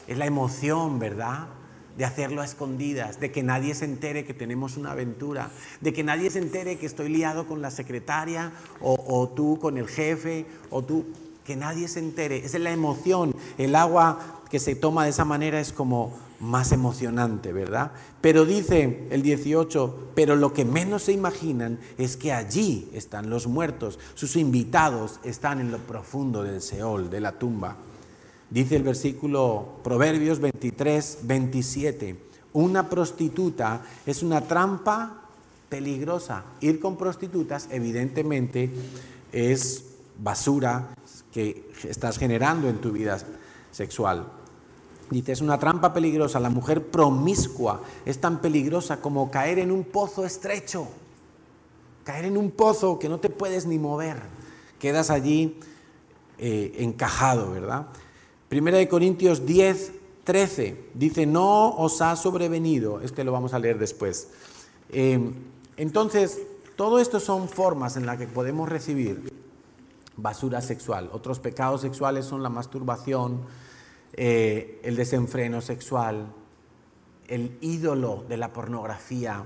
Es la emoción, ¿verdad?, de hacerlo a escondidas, de que nadie se entere que tenemos una aventura, de que nadie se entere que estoy liado con la secretaria, o tú con el jefe, o tú, que nadie se entere. Esa es la emoción. El agua que se toma de esa manera es como más emocionante, ¿verdad? Pero dice el 18, pero lo que menos se imaginan es que allí están los muertos, sus invitados están en lo profundo del Seol, de la tumba. Dice el versículo Proverbios 23, 27, una prostituta es una trampa peligrosa. Ir con prostitutas evidentemente es basura que estás generando en tu vida sexual. Dice, es una trampa peligrosa. La mujer promiscua es tan peligrosa como caer en un pozo estrecho. Caer en un pozo que no te puedes ni mover. Quedas allí encajado, ¿verdad? Primera de Corintios 10, 13, dice, no os ha sobrevenido, lo vamos a leer después. Entonces, todo esto son formas en las que podemos recibir basura sexual. Otros pecados sexuales son la masturbación, el desenfreno sexual, el ídolo de la pornografía,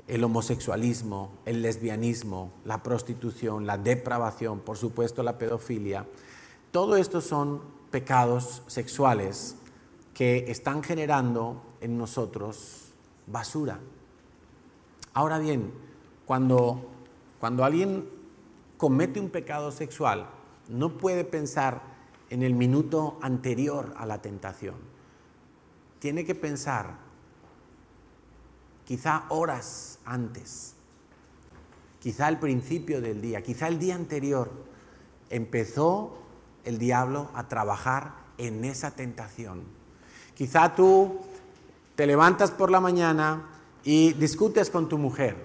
el homosexualismo, el lesbianismo, la prostitución, la depravación, por supuesto la pedofilia. Todo esto son pecados sexuales que están generando en nosotros basura. Ahora bien, cuando alguien comete un pecado sexual, no puede pensar en el minuto anterior a la tentación. Tiene que pensar quizá horas antes, quizá al principio del día, quizá el día anterior empezó el diablo a trabajar en esa tentación. Quizá tú te levantas por la mañana y discutes con tu mujer.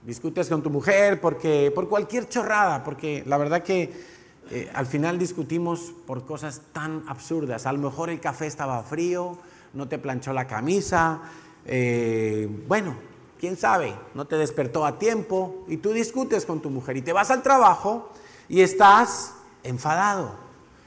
Discutes con tu mujer por cualquier chorrada, porque la verdad que al final discutimos por cosas tan absurdas. A lo mejor el café estaba frío, no te planchó la camisa, bueno, quién sabe, no te despertó a tiempo y tú discutes con tu mujer y te vas al trabajo y estás enfadado,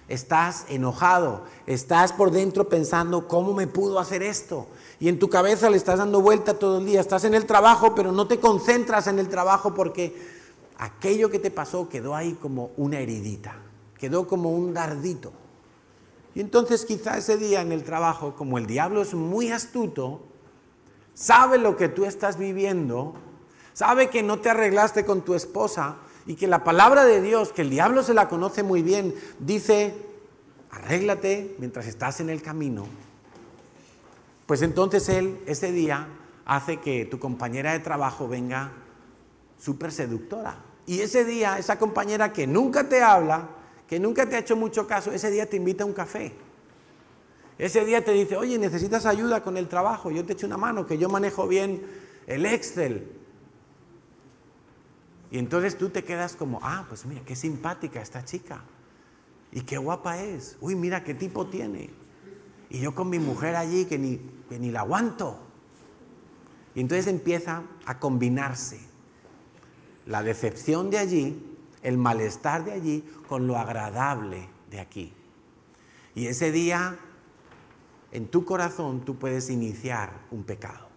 estás enojado, estás por dentro pensando ¿cómo me pudo hacer esto? Y en tu cabeza le estás dando vuelta todo el día, estás en el trabajo pero no te concentras en el trabajo porque aquello que te pasó quedó ahí como una heridita, quedó como un dardito. Y entonces quizá ese día en el trabajo, como el diablo es muy astuto, sabe lo que tú estás viviendo, sabe que no te arreglaste con tu esposa, y que la palabra de Dios, que el diablo se la conoce muy bien, dice, arréglate mientras estás en el camino. Pues entonces él, ese día, hace que tu compañera de trabajo venga súper seductora. Y ese día, esa compañera que nunca te habla, que nunca te ha hecho mucho caso, ese día te invita a un café. Ese día te dice, oye, ¿necesitas ayuda con el trabajo? Yo te echo una mano, que yo manejo bien el Excel. Y entonces tú te quedas como, pues mira, qué simpática esta chica. Y qué guapa es. Uy, mira qué tipo tiene. Y yo con mi mujer allí que ni la aguanto. Y entonces empieza a combinarse la decepción de allí, el malestar de allí, con lo agradable de aquí. Y ese día, en tu corazón, tú puedes iniciar un pecado.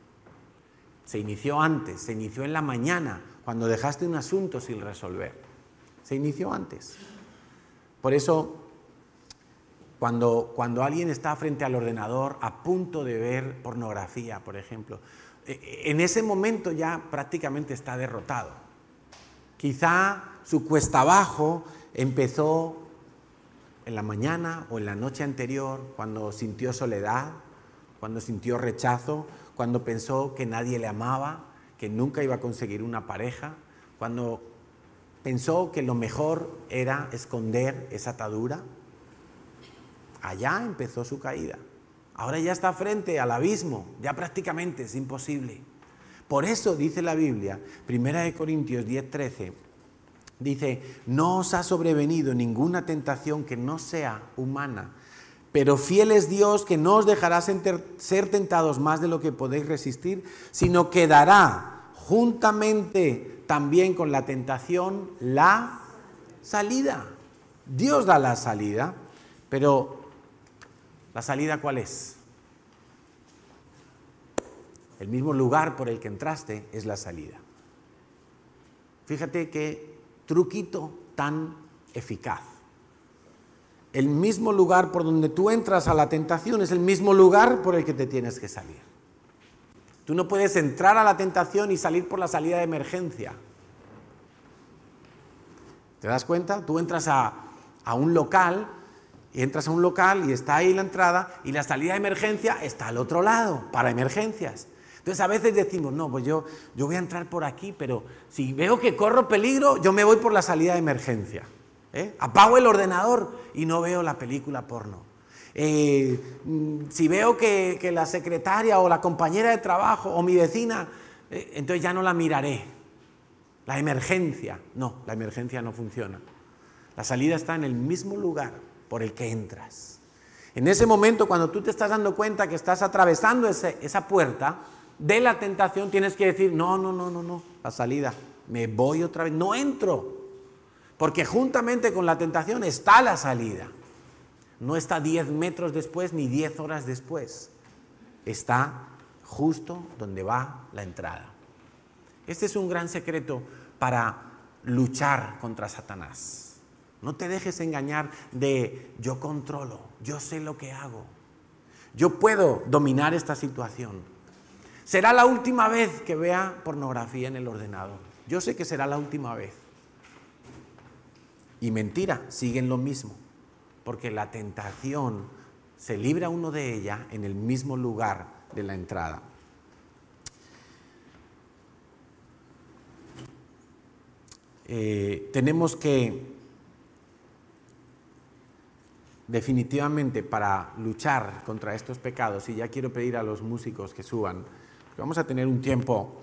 Se inició antes, se inició en la mañana, cuando dejaste un asunto sin resolver. Se inició antes. Por eso, cuando alguien está frente al ordenador a punto de ver pornografía, por ejemplo, en ese momento ya prácticamente está derrotado. Quizá su cuesta abajo empezó en la mañana o en la noche anterior, cuando sintió soledad, cuando sintió rechazo, cuando pensó que nadie le amaba, que nunca iba a conseguir una pareja, cuando pensó que lo mejor era esconder esa atadura. Allá empezó su caída. Ahora ya está frente al abismo, ya prácticamente es imposible. Por eso dice la Biblia, 1 Corintios 10:13, Dice, no os ha sobrevenido ninguna tentación que no sea humana, pero fiel es Dios que no os dejará ser tentados más de lo que podéis resistir, sino que dará juntamente también con la tentación la salida. Dios da la salida, pero ¿la salida cuál es? El mismo lugar por el que entraste es la salida. Fíjate qué truquito tan eficaz. El mismo lugar por donde tú entras a la tentación es el mismo lugar por el que te tienes que salir. Tú no puedes entrar a la tentación y salir por la salida de emergencia. ¿Te das cuenta? Tú entras a un local, y está ahí la entrada y la salida de emergencia está al otro lado, para emergencias. Entonces a veces decimos, no, pues yo voy a entrar por aquí, pero si veo que corro peligro, yo me voy por la salida de emergencia. Apago el ordenador y no veo la película porno. Si veo que la secretaria o la compañera de trabajo o mi vecina, entonces ya no la miraré. La emergencia, no, la emergencia no funciona. La salida está en el mismo lugar por el que entras. En ese momento, cuando tú te estás dando cuenta que estás atravesando esa puerta de la tentación, tienes que decir, no, la salida, me voy otra vez, no entro, porque juntamente con la tentación está la salida. No está 10 metros después ni 10 horas después, está justo donde va la entrada. Este es un gran secreto para luchar contra Satanás. No te dejes engañar de yo controlo, yo sé lo que hago, yo puedo dominar esta situación. Será la última vez que vea pornografía en el ordenador. Yo sé que será la última vez. Y mentira, siguen lo mismo, porque la tentación se libra uno de ella en el mismo lugar de la entrada. Tenemos que definitivamente para luchar contra estos pecados, y ya quiero pedir a los músicos que suban, vamos a tener un tiempo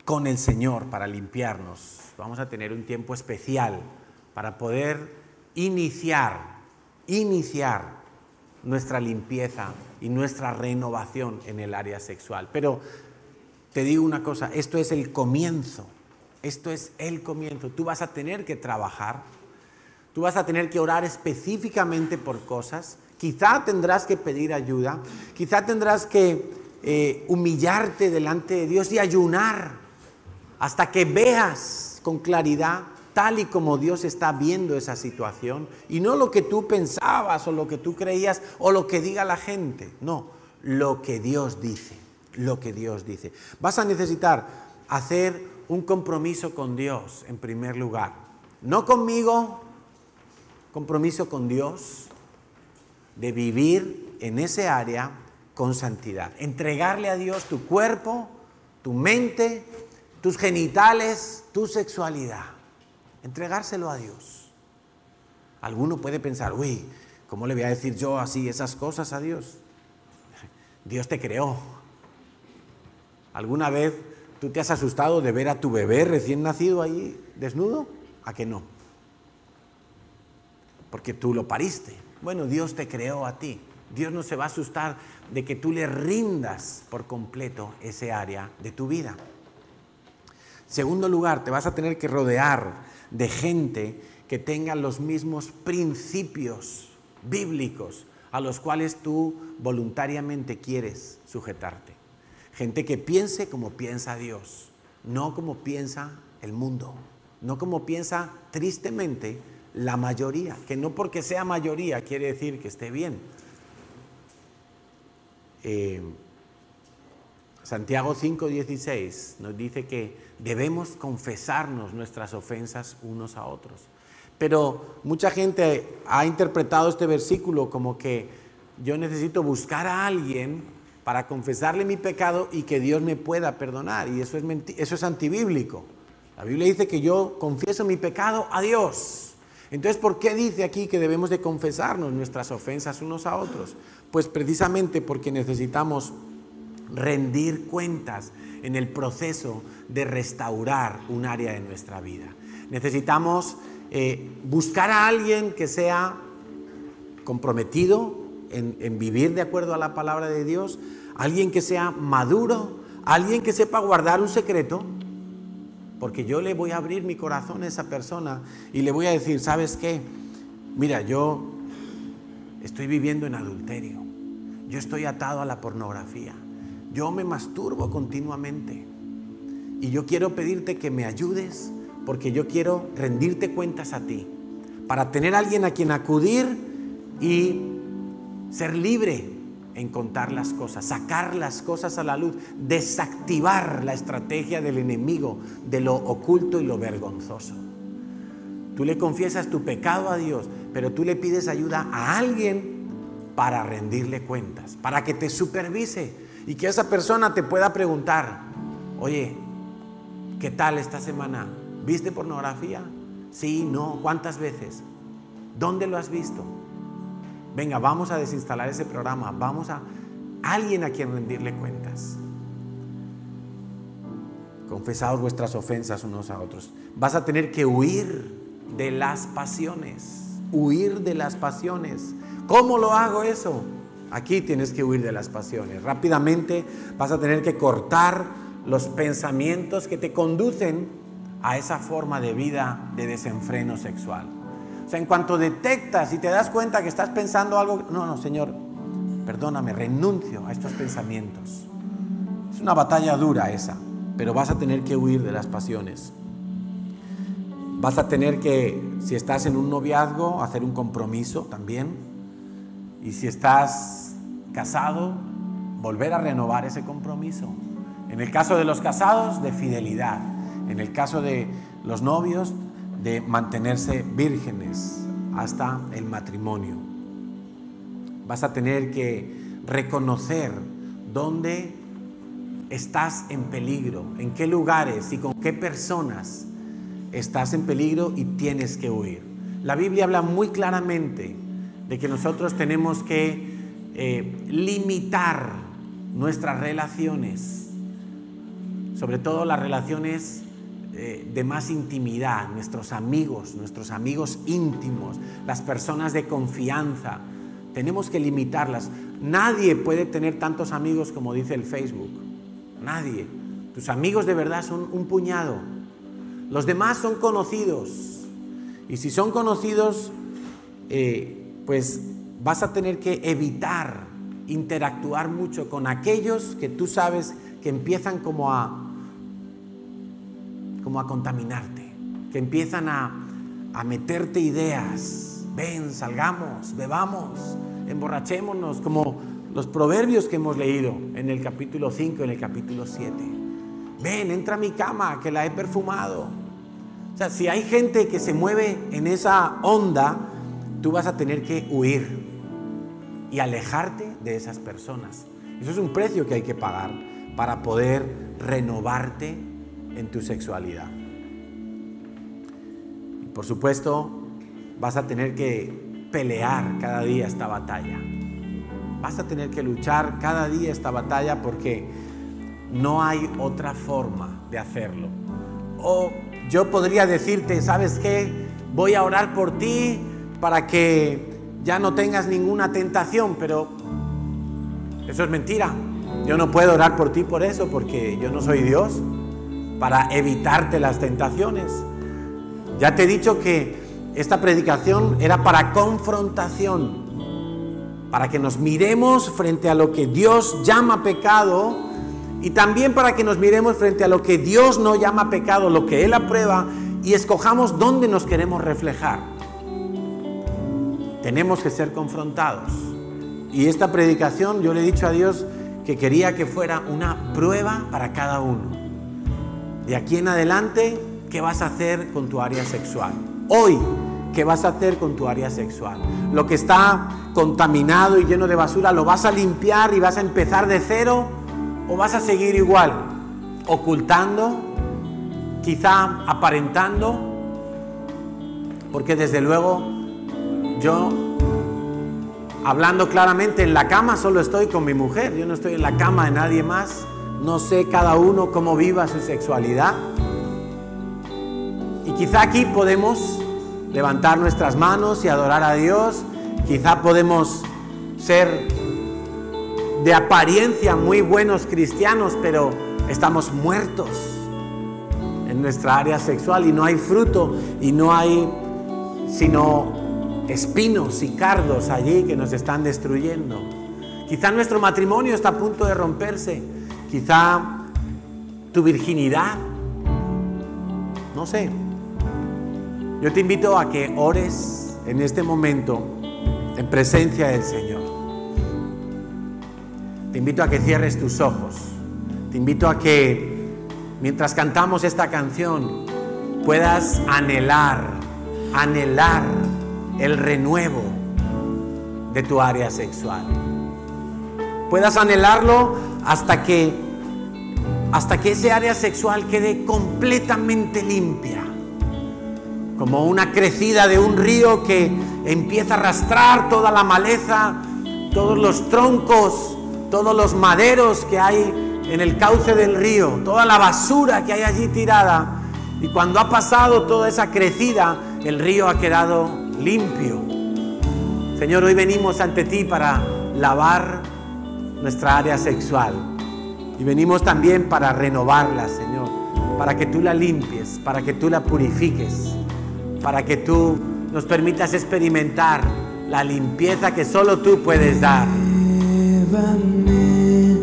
con el Señor para limpiarnos, vamos a tener un tiempo especial para poder iniciar nuestra limpieza y nuestra renovación en el área sexual. Pero te digo una cosa, esto es el comienzo, tú vas a tener que trabajar. Tú vas a tener que orar específicamente por cosas, quizá tendrás que pedir ayuda, quizá tendrás que humillarte delante de Dios y ayunar hasta que veas con claridad tal y como Dios está viendo esa situación y no lo que tú pensabas o lo que tú creías o lo que diga la gente, no, lo que Dios dice, Vas a necesitar hacer un compromiso con Dios en primer lugar, no conmigo, compromiso con Dios de vivir en ese área con santidad. Entregarle a Dios tu cuerpo, tu mente, tus genitales, tu sexualidad. Entregárselo a Dios. Alguno puede pensar, uy, ¿cómo le voy a decir yo así esas cosas a Dios? Dios te creó. ¿Alguna vez tú te has asustado de ver a tu bebé recién nacido ahí desnudo? ¿A que no? Porque tú lo pariste. Bueno, Dios te creó a ti. Dios no se va a asustar de que tú le rindas por completo ese área de tu vida. Segundo lugar, te vas a tener que rodear de gente que tenga los mismos principios bíblicos a los cuales tú voluntariamente quieres sujetarte. Gente que piense como piensa Dios, no como piensa el mundo, no como piensa tristemente la mayoría, que no porque sea mayoría quiere decir que esté bien. Santiago 5:16 nos dice que debemos confesarnos nuestras ofensas unos a otros. Pero mucha gente ha interpretado este versículo como que yo necesito buscar a alguien para confesarle mi pecado y que Dios me pueda perdonar. Y eso es antibíblico. La Biblia dice que yo confieso mi pecado a Dios. Entonces, ¿por qué dice aquí que debemos de confesarnos nuestras ofensas unos a otros? Pues precisamente porque necesitamos rendir cuentas en el proceso de restaurar un área de nuestra vida. Necesitamos buscar a alguien que sea comprometido en vivir de acuerdo a la palabra de Dios, alguien que sea maduro, alguien que sepa guardar un secreto, porque yo le voy a abrir mi corazón a esa persona y le voy a decir, ¿sabes qué? Mira, yo estoy viviendo en adulterio, yo estoy atado a la pornografía, yo me masturbo continuamente y yo quiero pedirte que me ayudes porque yo quiero rendirte cuentas a ti, para tener a alguien a quien acudir y ser libre en contar las cosas, sacar las cosas a la luz, desactivar la estrategia del enemigo de lo oculto y lo vergonzoso. Tú le confiesas tu pecado a Dios, pero tú le pides ayuda a alguien para rendirle cuentas, para que te supervise y que esa persona te pueda preguntar, oye, ¿qué tal esta semana? ¿Viste pornografía? Sí, no, ¿cuántas veces? ¿Dónde lo has visto? Venga, vamos a desinstalar ese programa, vamos a alguien a quien rendirle cuentas. Confesaos vuestras ofensas unos a otros. Vas a tener que huir de las pasiones, huir de las pasiones. ¿Cómo lo hago eso? Aquí tienes que huir de las pasiones. Rápidamente vas a tener que cortar los pensamientos que te conducen a esa forma de vida de desenfreno sexual. O sea, en cuanto detectas y te das cuenta que estás pensando algo, no, Señor, perdóname, renuncio a estos pensamientos. Es una batalla dura esa, pero vas a tener que huir de las pasiones. Vas a tener que, si estás en un noviazgo, hacer un compromiso también. Y si estás casado, volver a renovar ese compromiso. En el caso de los casados, de fidelidad. En el caso de los novios, de mantenerse vírgenes hasta el matrimonio. Vas a tener que reconocer dónde estás en peligro, en qué lugares y con qué personas estás en peligro y tienes que huir. La Biblia habla muy claramente de que nosotros tenemos que limitar nuestras relaciones, sobre todo las relaciones de más intimidad, nuestros amigos íntimos, las personas de confianza. Tenemos que limitarlas. Nadie puede tener tantos amigos como dice el Facebook. Nadie. Tus amigos de verdad son un puñado. Los demás son conocidos. Y si son conocidos, pues vas a tener que evitar interactuar mucho con aquellos que tú sabes que empiezan como a contaminarte, que empiezan a meterte ideas. Ven, salgamos, bebamos, emborrachémonos, como los proverbios que hemos leído en el capítulo 5, en el capítulo 7. Ven, entra a mi cama, que la he perfumado. O sea, si hay gente que se mueve en esa onda, tú vas a tener que huir y alejarte de esas personas. Eso es un precio que hay que pagar para poder renovarte en tu sexualidad. Y por supuesto, vas a tener que pelear cada día esta batalla. Vas a tener que luchar cada día esta batalla porque no hay otra forma de hacerlo. O yo podría decirte, ¿sabes qué? Voy a orar por ti para que ya no tengas ninguna tentación, pero eso es mentira. Yo no puedo orar por ti por eso, porque yo no soy Dios para evitarte las tentaciones. Ya te he dicho que esta predicación era para confrontación, para que nos miremos frente a lo que Dios llama pecado y también para que nos miremos frente a lo que Dios no llama pecado, lo que Él aprueba, y escojamos dónde nos queremos reflejar. Tenemos que ser confrontados. Y esta predicación, yo le he dicho a Dios que quería que fuera una prueba para cada uno. De aquí en adelante, ¿qué vas a hacer con tu área sexual? Hoy, ¿qué vas a hacer con tu área sexual? Lo que está contaminado y lleno de basura, ¿lo vas a limpiar y vas a empezar de cero? ¿O vas a seguir igual? Ocultando, quizá aparentando, porque desde luego yo hablando claramente, en la cama solo estoy con mi mujer, yo no estoy en la cama de nadie más. No sé cada uno cómo viva su sexualidad. Y quizá aquí podemos levantar nuestras manos y adorar a Dios. Quizá podemos ser de apariencia muy buenos cristianos, pero estamos muertos en nuestra área sexual y no hay fruto y no hay sino espinos y cardos allí que nos están destruyendo. Quizá nuestro matrimonio está a punto de romperse, quizá tu virginidad, no sé. Yo te invito a que ores en este momento en presencia del Señor. Te invito a que cierres tus ojos. Te invito a que mientras cantamos esta canción puedas anhelar el renuevo de tu área sexual. Puedas anhelarlo hasta que ese área sexual quede completamente limpia, como una crecida de un río que empieza a arrastrar toda la maleza, todos los troncos, todos los maderos que hay en el cauce del río, toda la basura que hay allí tirada, y cuando ha pasado toda esa crecida, el río ha quedado limpio. Señor, hoy venimos ante ti para lavar nuestra área sexual y venimos también para renovarla, Señor, para que tú la limpies, para que tú la purifiques, para que tú nos permitas experimentar la limpieza que solo tú puedes dar. Llévame,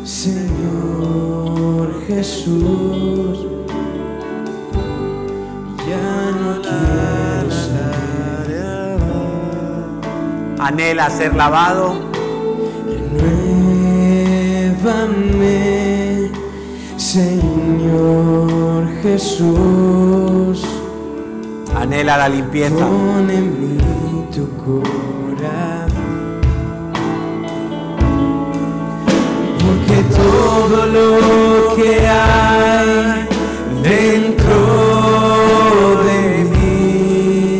Señor Jesús, ya no quiero ser. Anhela ser lavado. Renuévame, Señor Jesús. Anhela la limpieza. Pon en mí tu corazón, porque todo lo que hay dentro de mí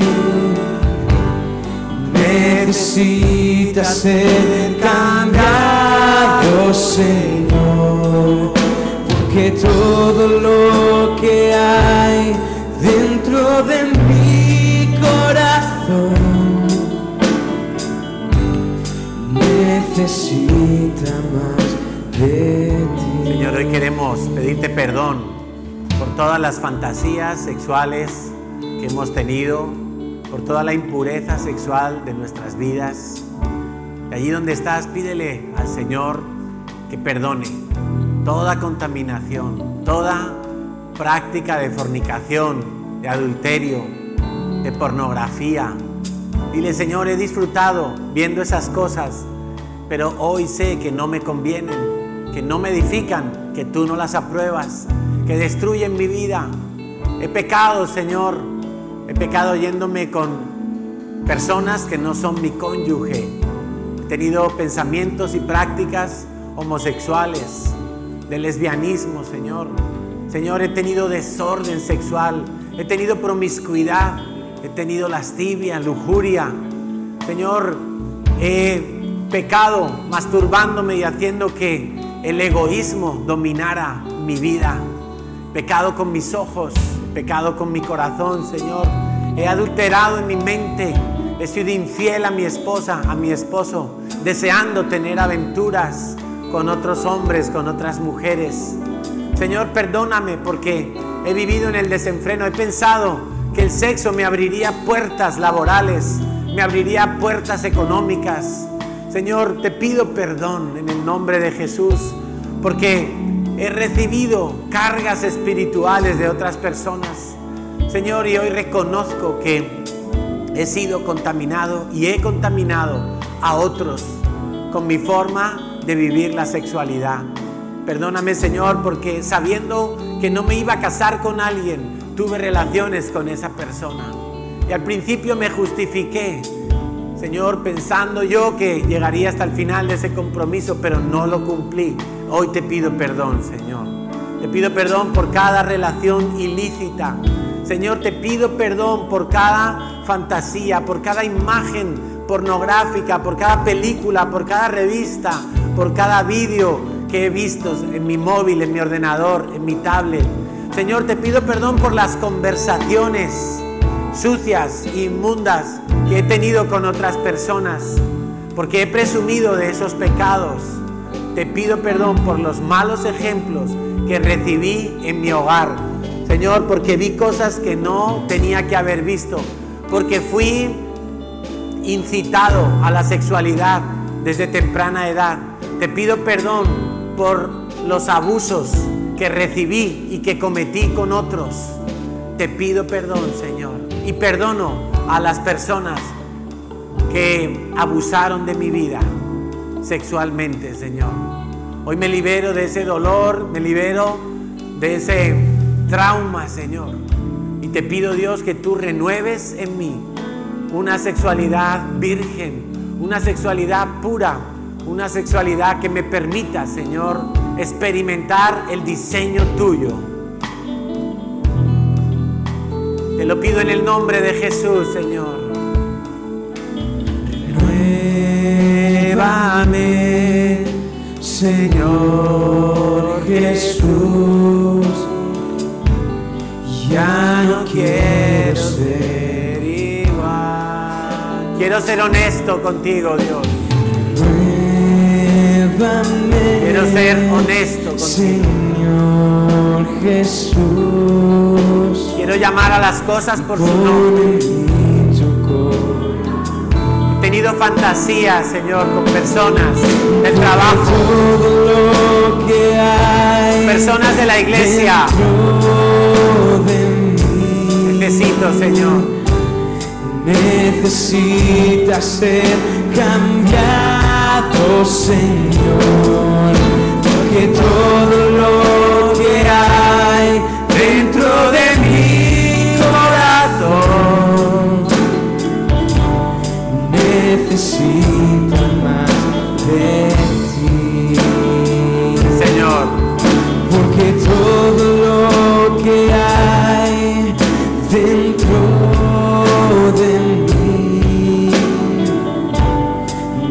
necesita ser cambiado, Señor, porque todo lo que hay dentro de mi corazón necesita más de ti. Señor, hoy queremos pedirte perdón por todas las fantasías sexuales que hemos tenido, por toda la impureza sexual de nuestras vidas. Y allí donde estás, pídele al Señor que perdone toda contaminación, toda práctica de fornicación, de adulterio, de pornografía. Dile: Señor, he disfrutado viendo esas cosas, pero hoy sé que no me convienen, que no me edifican, que tú no las apruebas, que destruyen mi vida. He pecado, Señor, he pecado yéndome con personas que no son mi cónyuge. He tenido pensamientos y prácticas homosexuales, de lesbianismo, Señor. Señor, he tenido desorden sexual, he tenido promiscuidad, he tenido lascivia, lujuria. Señor, he pecado masturbándome y haciendo que el egoísmo dominara mi vida. Pecado con mis ojos, pecado con mi corazón, Señor. He adulterado en mi mente, he sido infiel a mi esposa, a mi esposo, deseando tener aventuras con otros hombres, con otras mujeres. Señor, perdóname porque he vivido en el desenfreno. He pensado que el sexo me abriría puertas laborales, me abriría puertas económicas. Señor, te pido perdón en el nombre de Jesús, porque he recibido cargas espirituales de otras personas. Señor, y hoy reconozco que he sido contaminado y he contaminado a otros con mi forma de vivir la sexualidad. Perdóname, Señor, porque sabiendo que no me iba a casar con alguien, tuve relaciones con esa persona. Y al principio me justifiqué, Señor, pensando yo que llegaría hasta el final de ese compromiso, pero no lo cumplí. Hoy te pido perdón, Señor. Te pido perdón por cada relación ilícita. Señor, te pido perdón por cada fantasía, por cada imagen pornográfica, por cada película, por cada revista, por cada vídeo que he visto en mi móvil, en mi ordenador, en mi tablet. Señor, te pido perdón por las conversaciones sucias e inmundas que he tenido con otras personas, porque he presumido de esos pecados. Te pido perdón por los malos ejemplos que recibí en mi hogar. Señor, porque vi cosas que no tenía que haber visto, porque fui incitado a la sexualidad desde temprana edad. Te pido perdón por los abusos que recibí y que cometí con otros. Te pido perdón, Señor, y perdono a las personas que abusaron de mi vida sexualmente, Señor. Hoy me libero de ese dolor, me libero de ese trauma, Señor. Y te pido, Dios, que tú renueves en mí una sexualidad virgen, una sexualidad pura, una sexualidad que me permita, Señor, experimentar el diseño tuyo. Te lo pido en el nombre de Jesús, Señor. Renuévame, Señor Jesús. Ya no quiero ser igual. Quiero ser honesto contigo, Dios. Quiero ser honesto contigo, Señor Jesús. Quiero llamar a las cosas por su nombre. He tenido fantasías, Señor, con personas del trabajo, personas de la iglesia. Necesito, Señor. Necesitas ser cambiado, Señor, porque todo lo que hay dentro de mi corazón necesita más de ti, Señor, porque todo lo que hay dentro de mí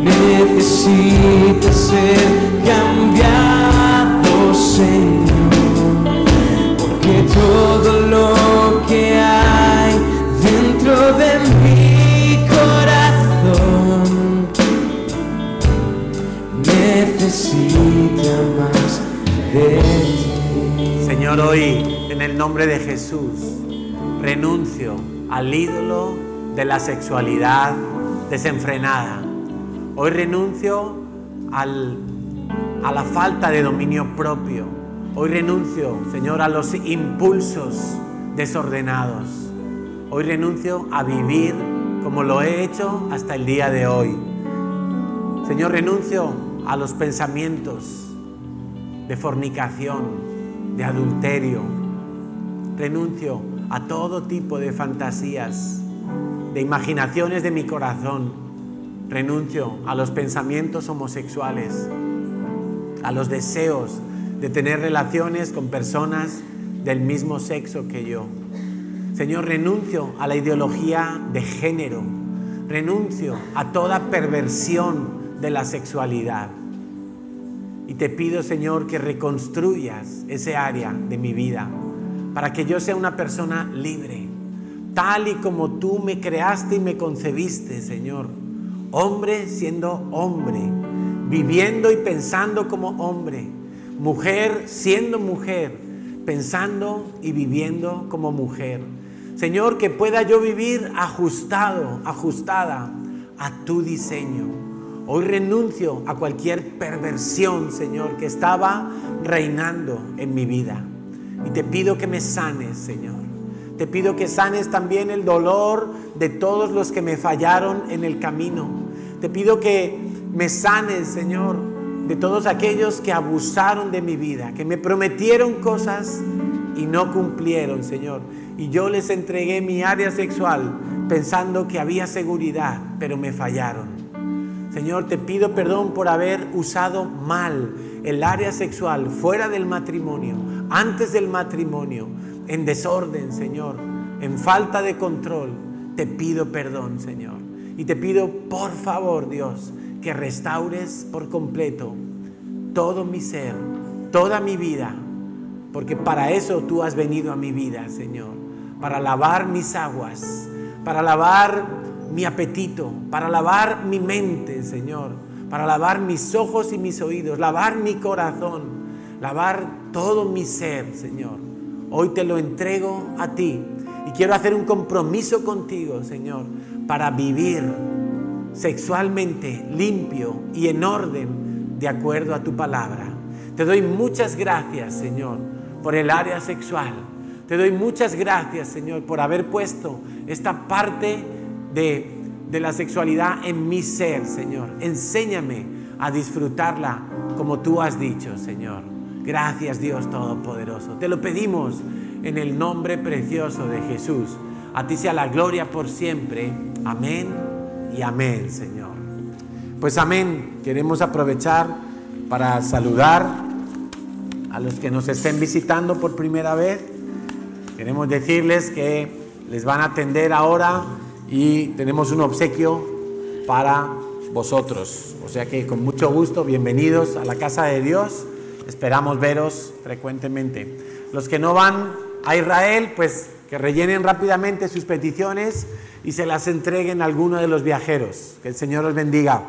necesita ser cambiado, Señor, porque todo lo que hay dentro de mi corazón necesita más de ti. Señor, hoy en el nombre de Jesús renuncio al ídolo de la sexualidad desenfrenada. Hoy renuncio a la falta de dominio propio. Hoy renuncio, Señor, a los impulsos desordenados. Hoy renuncio a vivir como lo he hecho hasta el día de hoy. Señor, renuncio a los pensamientos de fornicación, de adulterio. Renuncio a todo tipo de fantasías, de imaginaciones de mi corazón. Renuncio a los pensamientos homosexuales, a los deseos de tener relaciones con personas del mismo sexo que yo. Señor, renuncio a la ideología de género. Renuncio a toda perversión de la sexualidad. Y te pido, Señor, que reconstruyas ese área de mi vida para que yo sea una persona libre, tal y como tú me creaste y me concebiste, Señor. Hombre siendo hombre, viviendo y pensando como hombre. Mujer siendo mujer, pensando y viviendo como mujer. Señor, que pueda yo vivir ajustada a tu diseño. Hoy renuncio a cualquier perversión, Señor, que estaba reinando en mi vida. Y te pido que me sanes, Señor. Te pido que sanes también el dolor de todos los que me fallaron en el camino. Te pido que me sanes, Señor, de todos aquellos que abusaron de mi vida, que me prometieron cosas y no cumplieron, Señor. Y yo les entregué mi área sexual pensando que había seguridad, pero me fallaron. Señor, te pido perdón por haber usado mal el área sexual fuera del matrimonio, antes del matrimonio, en desorden, Señor, en falta de control. Te pido perdón, Señor. Y te pido, por favor, Dios, que restaures por completo todo mi ser, toda mi vida, porque para eso tú has venido a mi vida, Señor, para lavar mis aguas, para lavar mi apetito, para lavar mi mente, Señor, para lavar mis ojos y mis oídos, lavar mi corazón, lavar todo mi ser, Señor. Hoy te lo entrego a ti y quiero hacer un compromiso contigo, Señor, para vivir sexualmente limpio y en orden de acuerdo a tu palabra. Te doy muchas gracias, Señor, por el área sexual. Te doy muchas gracias, Señor, por haber puesto esta parte de la sexualidad en mi ser, Señor. Enséñame a disfrutarla como tú has dicho, Señor. Gracias, Dios Todopoderoso. Te lo pedimos en el nombre precioso de Jesús. A ti sea la gloria por siempre. Amén y amén, Señor. Pues amén. Queremos aprovechar para saludar a los que nos estén visitando por primera vez. Queremos decirles que les van a atender ahora y tenemos un obsequio para vosotros. O sea que con mucho gusto, bienvenidos a la casa de Dios. Esperamos veros frecuentemente. Los que no van a Israel, pues que rellenen rápidamente sus peticiones y se las entreguen a alguno de los viajeros. Que el Señor los bendiga.